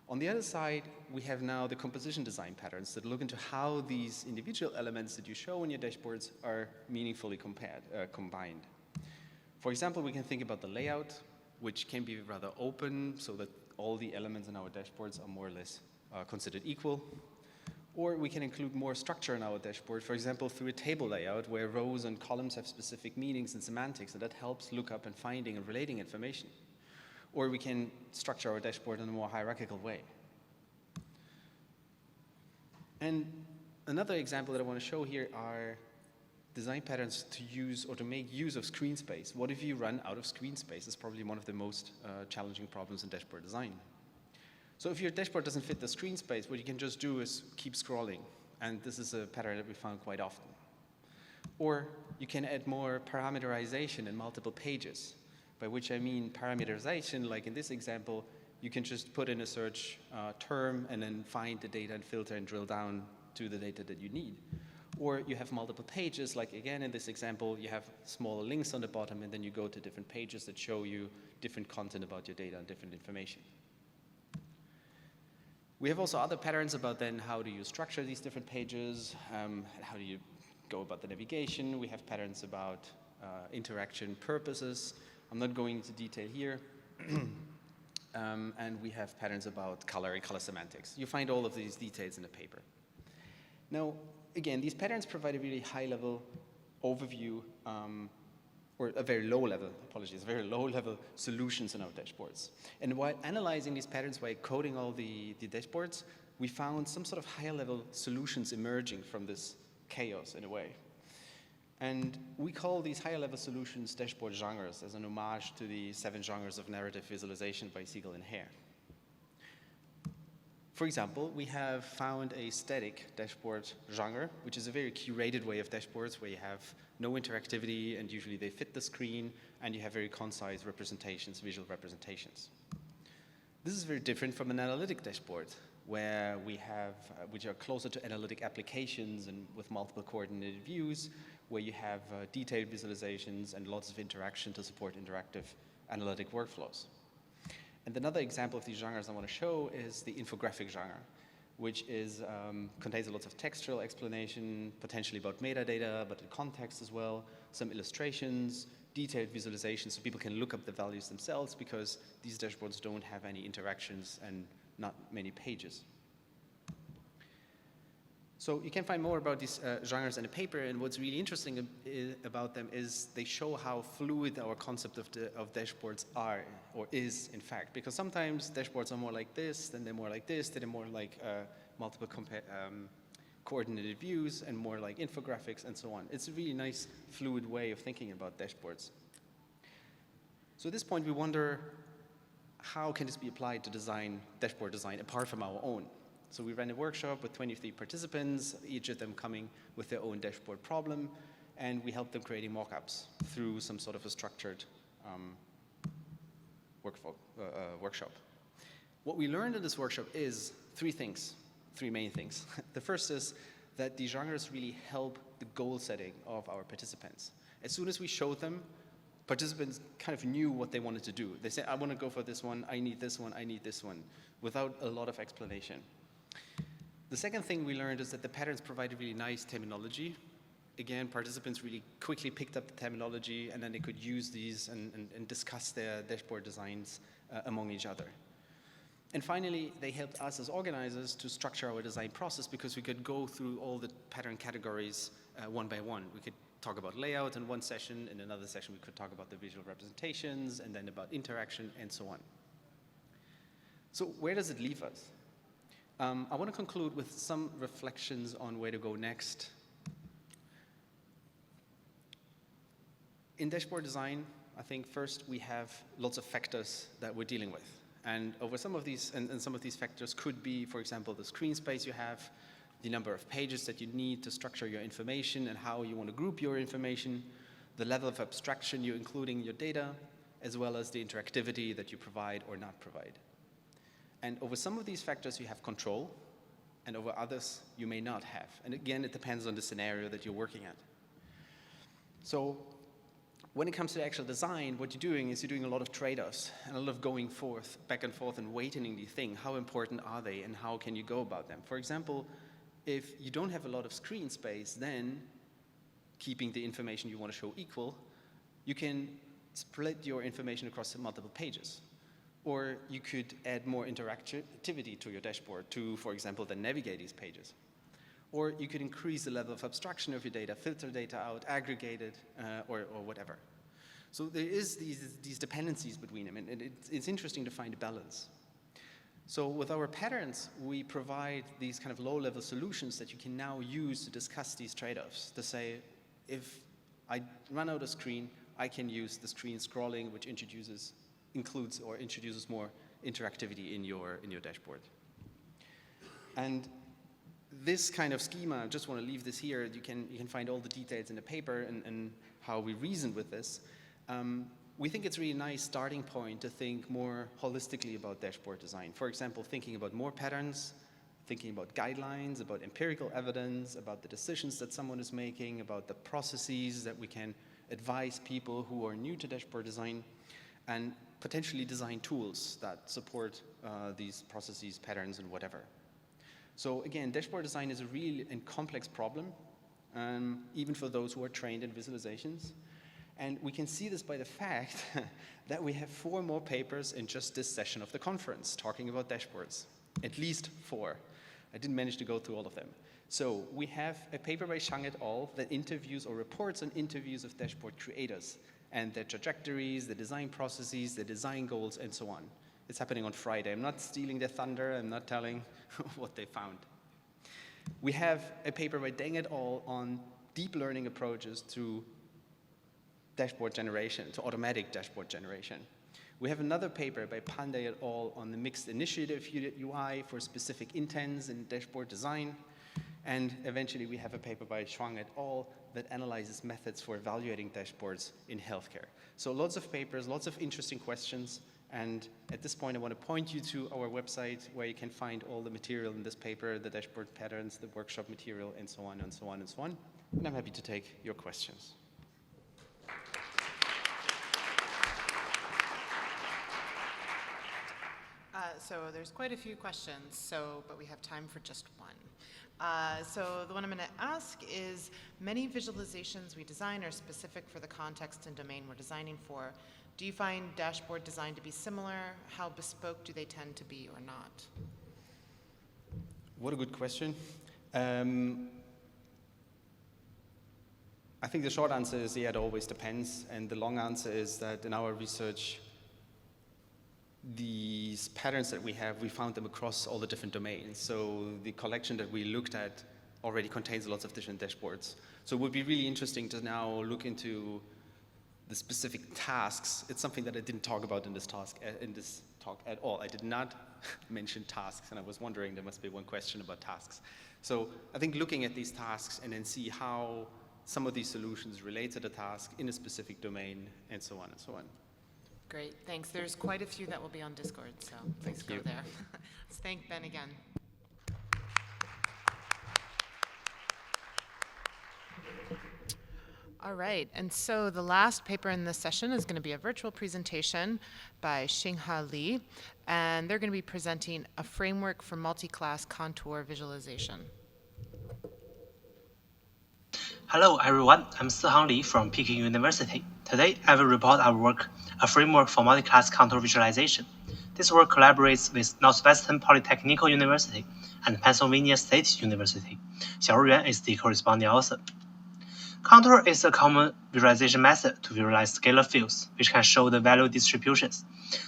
S8: On the other side, we have now the composition design patterns that look into how these individual elements that you show in your dashboards are meaningfully combined. For example, we can think about the layout, which can be rather open so that all the elements in our dashboards are more or less considered equal. Or we can include more structure in our dashboard, for example, through a table layout where rows and columns have specific meanings and semantics, and that helps look up and finding and relating information. Or we can structure our dashboard in a more hierarchical way. And another example that I want to show here are design patterns to use or to make use of screen space. What if you run out of screen space? It's probably one of the most challenging problems in dashboard design. So if your dashboard doesn't fit the screen space, what you can just do is keep scrolling. And this is a pattern that we found quite often. Or you can add more parameterization in multiple pages, by which I mean parameterization, like in this example, you can just put in a search term and then find the data and filter and drill down to the data that you need. Or you have multiple pages, like again in this example, you have smaller links on the bottom and then you go to different pages that show you different content about your data and different information. We have also other patterns about then how do you structure these different pages, and how do you go about the navigation. We have patterns about interaction purposes. I'm not going into detail here. And we have patterns about color and color semantics. You find all of these details in the paper. Now, again, these patterns provide a really high-level overview, or a very low-level, apologies, very low-level solutions in our dashboards. And while analyzing these patterns, by coding all the dashboards, we found some sort of higher-level solutions emerging from this chaos in a way. And we call these higher-level solutions dashboard genres as an homage to the 7 genres of narrative visualization by Siegel and Hare. For example, we have found a static dashboard genre, which is a very curated way of dashboards where you have no interactivity and usually they fit the screen and you have very concise representations, visual representations. This is very different from an analytic dashboard where we have, which are closer to analytic applications and with multiple coordinated views, where you have detailed visualizations and lots of interaction to support interactive analytic workflows. And another example of these genres I want to show is the infographic genre, which is, contains lots of textual explanation, potentially about metadata, but in context as well, some illustrations, detailed visualizations so people can look up the values themselves because these dashboards don't have any interactions and not many pages. So you can find more about these genres in the paper, and what's really interesting about them is they show how fluid our concept of dashboards are, or is in fact, because sometimes dashboards are more like this, then they're more like this, then they're more like multiple coordinated views, and more like infographics, and so on. It's a really nice, fluid way of thinking about dashboards. So at this point, we wonder, how can this be applied to dashboard design apart from our own? So we ran a workshop with 23 participants, each of them coming with their own dashboard problem, and we helped them creating mock-ups through some sort of a structured workshop. What we learned in this workshop is three main things. The first is that the genres really help the goal setting of our participants. As soon as we showed them, participants kind of knew what they wanted to do. They said, I want to go for this one, I need this one, I need this one, without a lot of explanation. The second thing we learned is that the patterns provided really nice terminology. Again, participants really quickly picked up the terminology, and then they could use these and discuss their dashboard designs among each other. And finally, they helped us as organizers to structure our design process because we could go through all the pattern categories one by one. We could talk about layout in one session, in another session we could talk about the visual representations, and then about interaction, and so on. So where does it leave us? I want to conclude with some reflections on where to go next. In dashboard design, I think first we have lots of factors that we're dealing with. And over some of these, and some of these factors could be, for example, the screen space you have, the number of pages that you need to structure your information and how you want to group your information, the level of abstraction you're including in your data, as well as the interactivity that you provide or not provide. And over some of these factors you have control, and over others you may not have. And again, it depends on the scenario that you're working at. So when it comes to the actual design, what you're doing is you're doing a lot of trade-offs and a lot of going forth, back and forth, and weighting the thing. How important are they, and how can you go about them? For example, if you don't have a lot of screen space, then keeping the information you want to show equal, you can split your information across multiple pages. Or you could add more interactivity to your dashboard to, for example, then navigate these pages. Or you could increase the level of abstraction of your data, filter data out, aggregate it, or whatever. So there is these dependencies between them, and it's interesting to find a balance. So with our patterns, we provide these kind of low-level solutions that you can now use to discuss these trade-offs, to say, if I run out of screen, I can use the screen scrolling, which includes more interactivity in your dashboard. And this kind of schema, I just want to leave this here. You can find all the details in the paper and how we reasoned with this. We think it's really a nice starting point to think more holistically about dashboard design. For example, thinking about more patterns, thinking about guidelines, about empirical evidence, about the decisions that someone is making, about the processes that we can advise people who are new to dashboard design, and potentially design tools that support these processes, patterns, and whatever. So again, dashboard design is a real and complex problem, even for those who are trained in visualizations. And we can see this by the fact that we have 4 more papers in just this session of the conference talking about dashboards, at least 4. I didn't manage to go through all of them. So we have a paper by Shang et al. That interviews or reports on interviews of dashboard creators and their trajectories, the design processes, the design goals, and so on. It's happening on Friday. I'm not stealing their thunder. I'm not telling what they found. We have a paper by Deng et al. On deep learning approaches to dashboard generation, to automatic dashboard generation. We have another paper by Pandey et al. On the mixed initiative UI for specific intents in dashboard design. And eventually we have a paper by Zhuang et al. That analyzes methods for evaluating dashboards in healthcare. So lots of papers, lots of interesting questions. And at this point, I want to point you to our website where you can find all the material in this paper, the dashboard patterns, the workshop material, and so on, and so on, and so on. And I'm happy to take your questions.
S1: So there's quite a few questions, but we have time for just one. So the one I'm going to ask is, many visualizations we design are specific for the context and domain we're designing for. Do you find dashboard design to be similar? How bespoke do they tend to be or not?
S8: What a good question. I think the short answer is, yeah, it always depends. And the long answer is that in our research, these patterns that we have, we found them across all the different domains. So the collection that we looked at already contains lots of different dashboards. So it would be really interesting to now look into the specific tasks. It's something that I didn't talk about in this talk at all. I did not mention tasks, and I was wondering there must be one question about tasks. So I think looking at these tasks and then see how some of these solutions relate to the task in a specific domain, and so on and so on.
S1: Great, thanks. There's quite a few that will be on Discord, so please go there. Let's thank Ben again. All right, and so the last paper in this session is going to be a virtual presentation by Xingha Li, and they're going to be presenting a framework for multi-class contour visualization.
S9: Hello everyone, I'm Sihang Li from Peking University. Today I will report our work, a framework for multi-class contour visualization. This work collaborates with Northwestern Polytechnical University and Pennsylvania State University. Xiao Yuan is the corresponding author. Contour is a common visualization method to visualize scalar fields, which can show the value distributions.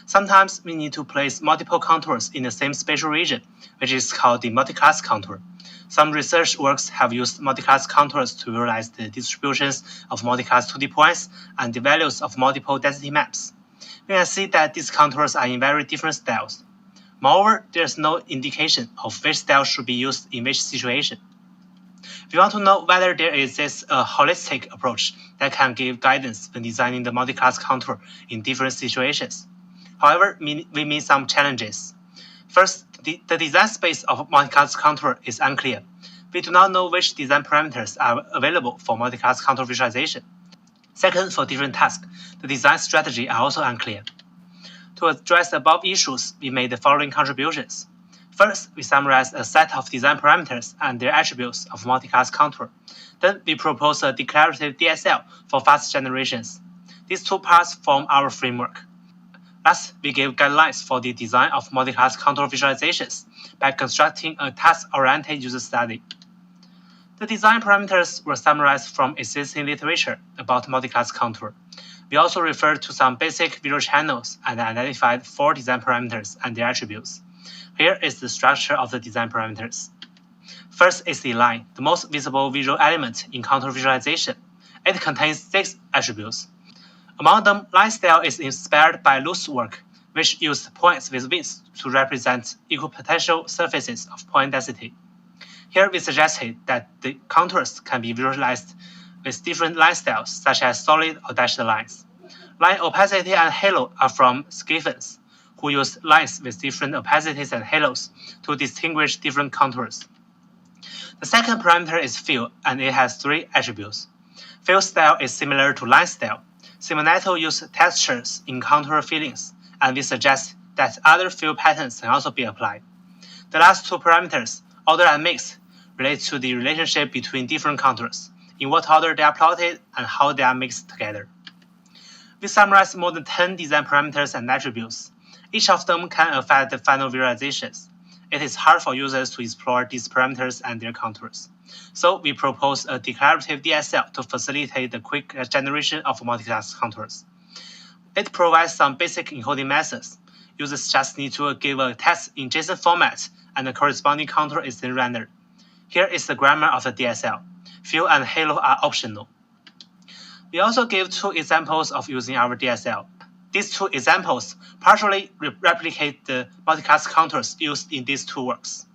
S9: Sometimes we need to place multiple contours in the same spatial region, which is called the multi-class contour. Some research works have used multi-class contours to visualize the distributions of multi-class 2D points and the values of multiple density maps. We can see that these contours are in very different styles. Moreover, there is no indication of which style should be used in which situation. We want to know whether there exists a holistic approach that can give guidance when designing the multi-class contour in different situations. However, we meet some challenges. First, the design space of multi-class contour is unclear. We do not know which design parameters are available for multi-class contour visualization. Second, for different tasks, the design strategy are also unclear. To address the above issues, we made the following contributions. First, we summarized a set of design parameters and their attributes of multi-class contour. Then, we proposed a declarative DSL for fast generations. These two parts form our framework. Last, we gave guidelines for the design of multi-class contour visualizations by constructing a task-oriented user study. The design parameters were summarized from existing literature about multi-class contour. We also referred to some basic visual channels and identified 4 design parameters and their attributes. Here is the structure of the design parameters. First is the line, the most visible visual element in contour visualization. It contains 6 attributes. Among them, line style is inspired by loose work, which used points with widths to represent equipotential surfaces of point density. Here we suggested that the contours can be visualized with different line styles, such as solid or dashed lines. Line opacity and halo are from Skiffens, who used lines with different opacities and halos to distinguish different contours. The second parameter is fill, and it has 3 attributes. Fill style is similar to line style. Simonetto used textures in contour fillings, and we suggest that other fill patterns can also be applied. The last 2 parameters, order and mix, relate to the relationship between different contours, in what order they are plotted and how they are mixed together. We summarized more than 10 design parameters and attributes. Each of them can affect the final visualizations. It is hard for users to explore these parameters and their contours. So we propose a declarative DSL to facilitate the quick generation of multi-class contours. It provides some basic encoding methods. Users just need to give a text in JSON format, and the corresponding contour is then rendered. Here is the grammar of the DSL. Fill and halo are optional. We also gave 2 examples of using our DSL. These 2 examples partially replicate the multi-class contours used in these 2 works.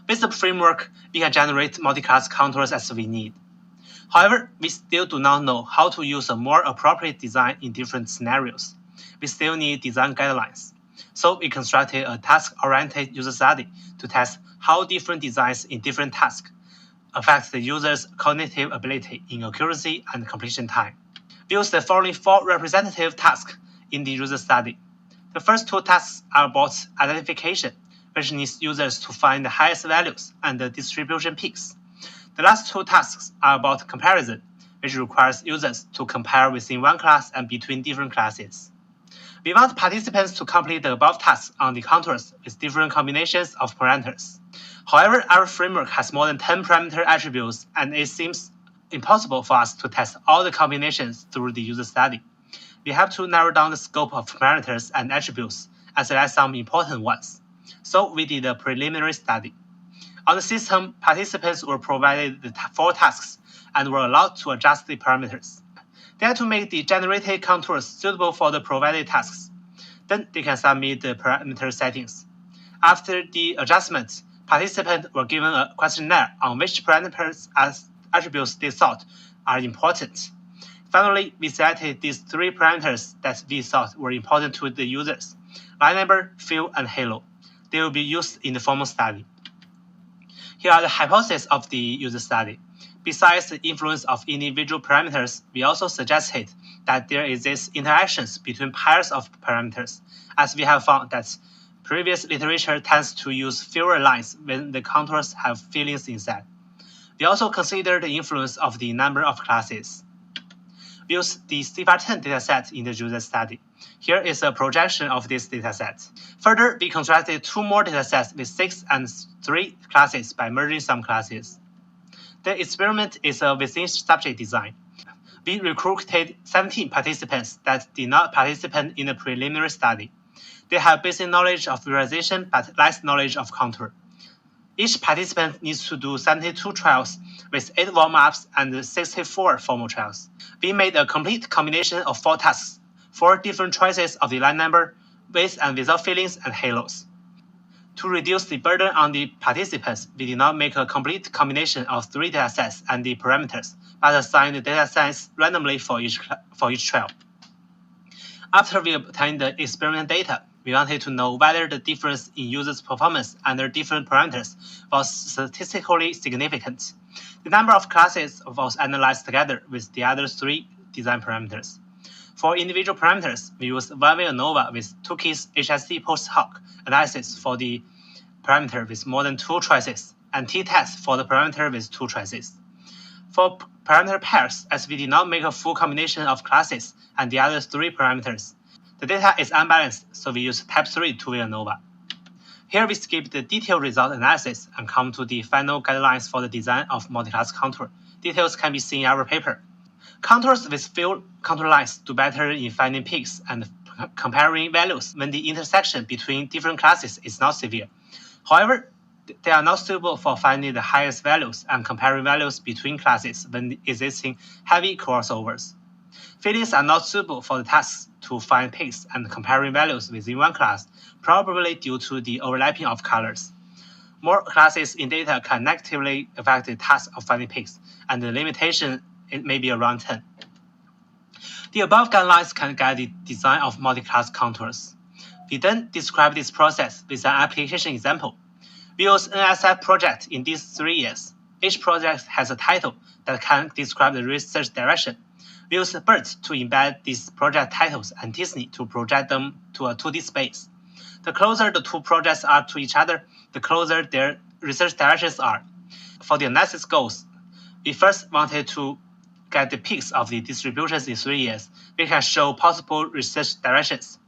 S9: With the framework, we can generate multi-class contours as we need. However, we still do not know how to use a more appropriate design in different scenarios. We still need design guidelines. So we constructed a task-oriented user study to test how different designs in different tasks affect the user's cognitive ability in accuracy and completion time. We use the following 4 representative tasks in the user study. The first 2 tasks are about identification, which needs users to find the highest values and the distribution peaks. The last 2 tasks are about comparison, which requires users to compare within one class and between different classes. We want participants to complete the above tasks on the contours with different combinations of parameters. However, our framework has more than 10 parameter attributes, and it seems impossible for us to test all the combinations through the user study. We have to narrow down the scope of parameters and attributes and select some important ones. So we did a preliminary study. On the system, participants were provided the 4 tasks and were allowed to adjust the parameters. They had to make the generated contours suitable for the provided tasks. Then they can submit the parameter settings. After the adjustment, participants were given a questionnaire on which parameters as attributes they thought are important. Finally, we selected these 3 parameters that we thought were important to the users: line number, fill, and halo. They will be used in the formal study. Here are the hypotheses of the user study. Besides the influence of individual parameters, we also suggested that there exists interactions between pairs of parameters, as we have found that previous literature tends to use fewer lines when the contours have fillings inside. We also consider the influence of the number of classes. We use the CIFAR10 dataset in the user study. Here is a projection of this dataset. Further, we constructed 2 more datasets with 6 and 3 classes by merging some classes. The experiment is a within-subject design. We recruited 17 participants that did not participate in the preliminary study. They have basic knowledge of visualization but less knowledge of contour. Each participant needs to do 72 trials with 8 warm-ups and 64 formal trials. We made a complete combination of 4 tasks, 4 different choices of the line number, with and without fillings and halos. To reduce the burden on the participants, we did not make a complete combination of 3 datasets and the parameters, but assigned the datasets randomly for each trial. After we obtained the experiment data, we wanted to know whether the difference in users' performance under different parameters was statistically significant. The number of classes was analyzed together with the other 3 design parameters. For individual parameters, we use one-way ANOVA with 2 keys HSD post-hoc analysis for the parameter with more than 2 choices, and t-test for the parameter with 2 choices. For parameter pairs, as we did not make a full combination of classes and the other 3 parameters, the data is unbalanced, so we use type 3 two-way ANOVA. Here we skip the detailed result analysis and come to the final guidelines for the design of multi-class contour. Details can be seen in our paper. Contours with few contour lines do better in finding peaks and comparing values when the intersection between different classes is not severe. However, they are not suitable for finding the highest values and comparing values between classes when existing heavy crossovers. Filets are not suitable for the tasks to find peaks and comparing values within one class, probably due to the overlapping of colors. More classes in data can negatively affect the task of finding peaks, and the limitation may be around 10. The above guidelines can guide the design of multi-class contours. We then describe this process with an application example. We use NSF project in these 3 years. Each project has a title that can describe the research direction. We use BERT to embed these project titles and Disney to project them to a 2D space. The closer the 2 projects are to each other, the closer their research directions are. For the analysis goals, we first wanted to get the peaks of the distributions in 3 years. We can show possible research directions.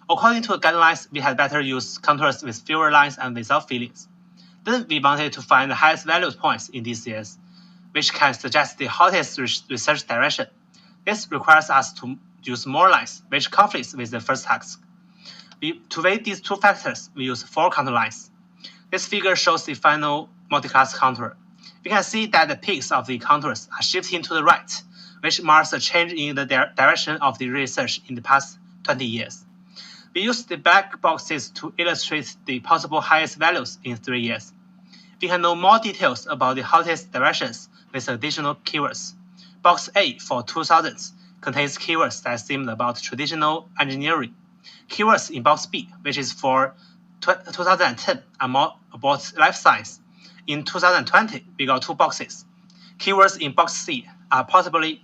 S9: According to the guidelines, we had better use contours with fewer lines and without fillings. Then we wanted to find the highest value points in these years, which can suggest the hottest research direction. This requires us to use more lines, which conflicts with the first task. To weigh these 2 factors, we use 4 contour lines. This figure shows the final multi-class contour. We can see that the peaks of the contours are shifting to the right, which marks a change in the direction of the research in the past 20 years. We use the black boxes to illustrate the possible highest values in 3 years. We can know more details about the hottest directions with additional keywords. Box A for 2000s contains keywords that seem about traditional engineering. Keywords in box B, which is for 2010, are more about life science. In 2020, we got 2 boxes. Keywords in box C are possibly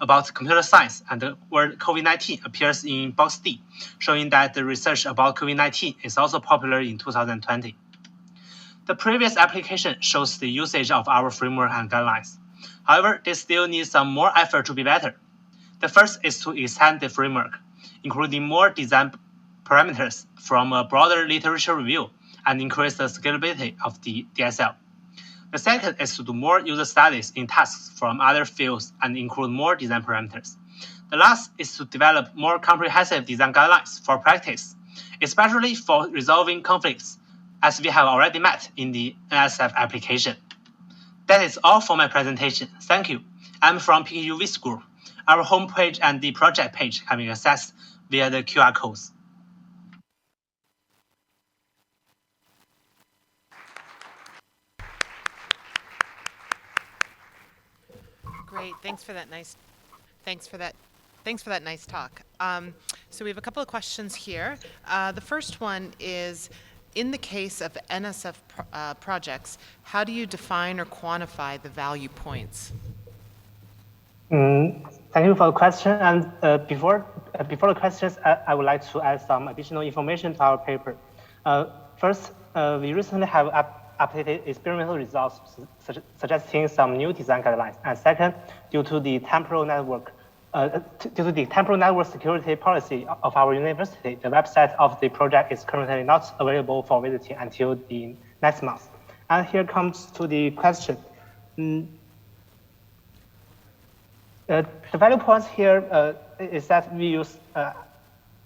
S9: about computer science, and the word COVID-19 appears in box D, showing that the research about COVID-19 is also popular in 2020. The previous application shows the usage of our framework and guidelines. However, they still need some more effort to be better. The first is to extend the framework, including more design parameters from a broader literature review and increase the scalability of the DSL. The second is to do more user studies in tasks from other fields and include more design parameters. The last is to develop more comprehensive design guidelines for practice, especially for resolving conflicts, as we have already met in the NSF application. That is all for my presentation. Thank you. I'm from PKU School. Our homepage and the project page can be accessed via the QR codes.
S1: Great, thanks for that nice talk. So we have a couple of questions here. The first one is, in the case of NSF projects, how do you define or quantify the value points?
S9: Thank you for the question. And before the questions, I would like to add some additional information to our paper. First, we recently have updated experimental results suggesting some new design guidelines. And second, due to the temporal network security policy of our university, the website of the project is currently not available for visiting until the next month. And here comes to the question. The value points here is that we use,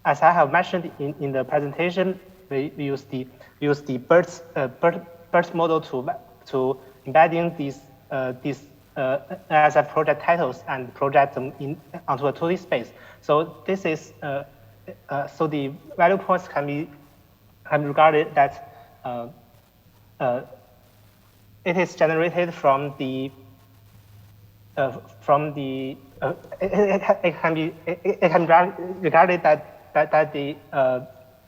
S9: as I have mentioned in the presentation, we use the BERT model to embedding these NSF project titles and project them onto a 2D space. So this is so the value points can be regarded that it is generated from the it can be regarded that the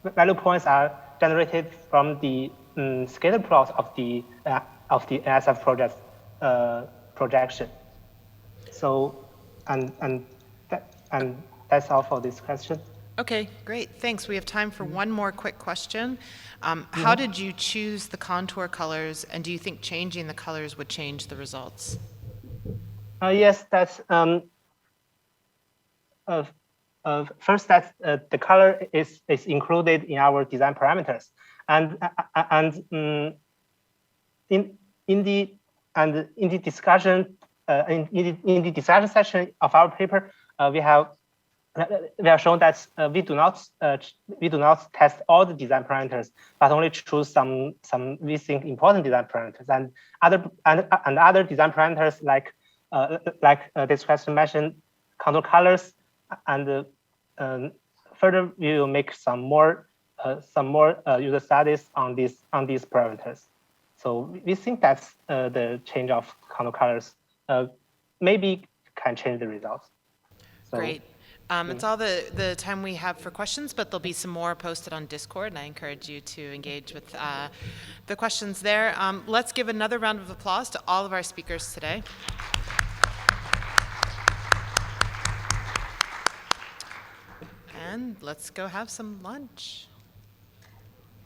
S9: value points are generated from the scalar plot of the NSF project projection. So and
S10: And that's all for this question.
S1: Okay, great, thanks. We have time for one more quick question. How did you choose the contour colors, and do you think changing the colors would change the results?
S10: Yes, that's first, that the color is included in our design parameters, and in the discussion in the discussion section of our paper, we have shown that we do not test all the design parameters, but only choose some we think important design parameters, and other design parameters like this question mentioned contour colors, and further we will make some more user studies on these parameters. So we think that the change of contour colors maybe can change the results. So,
S1: great. It's all the time we have for questions, but there'll be some more posted on Discord, and I encourage you to engage with the questions there. Let's give another round of applause to all of our speakers today. And let's go have some lunch.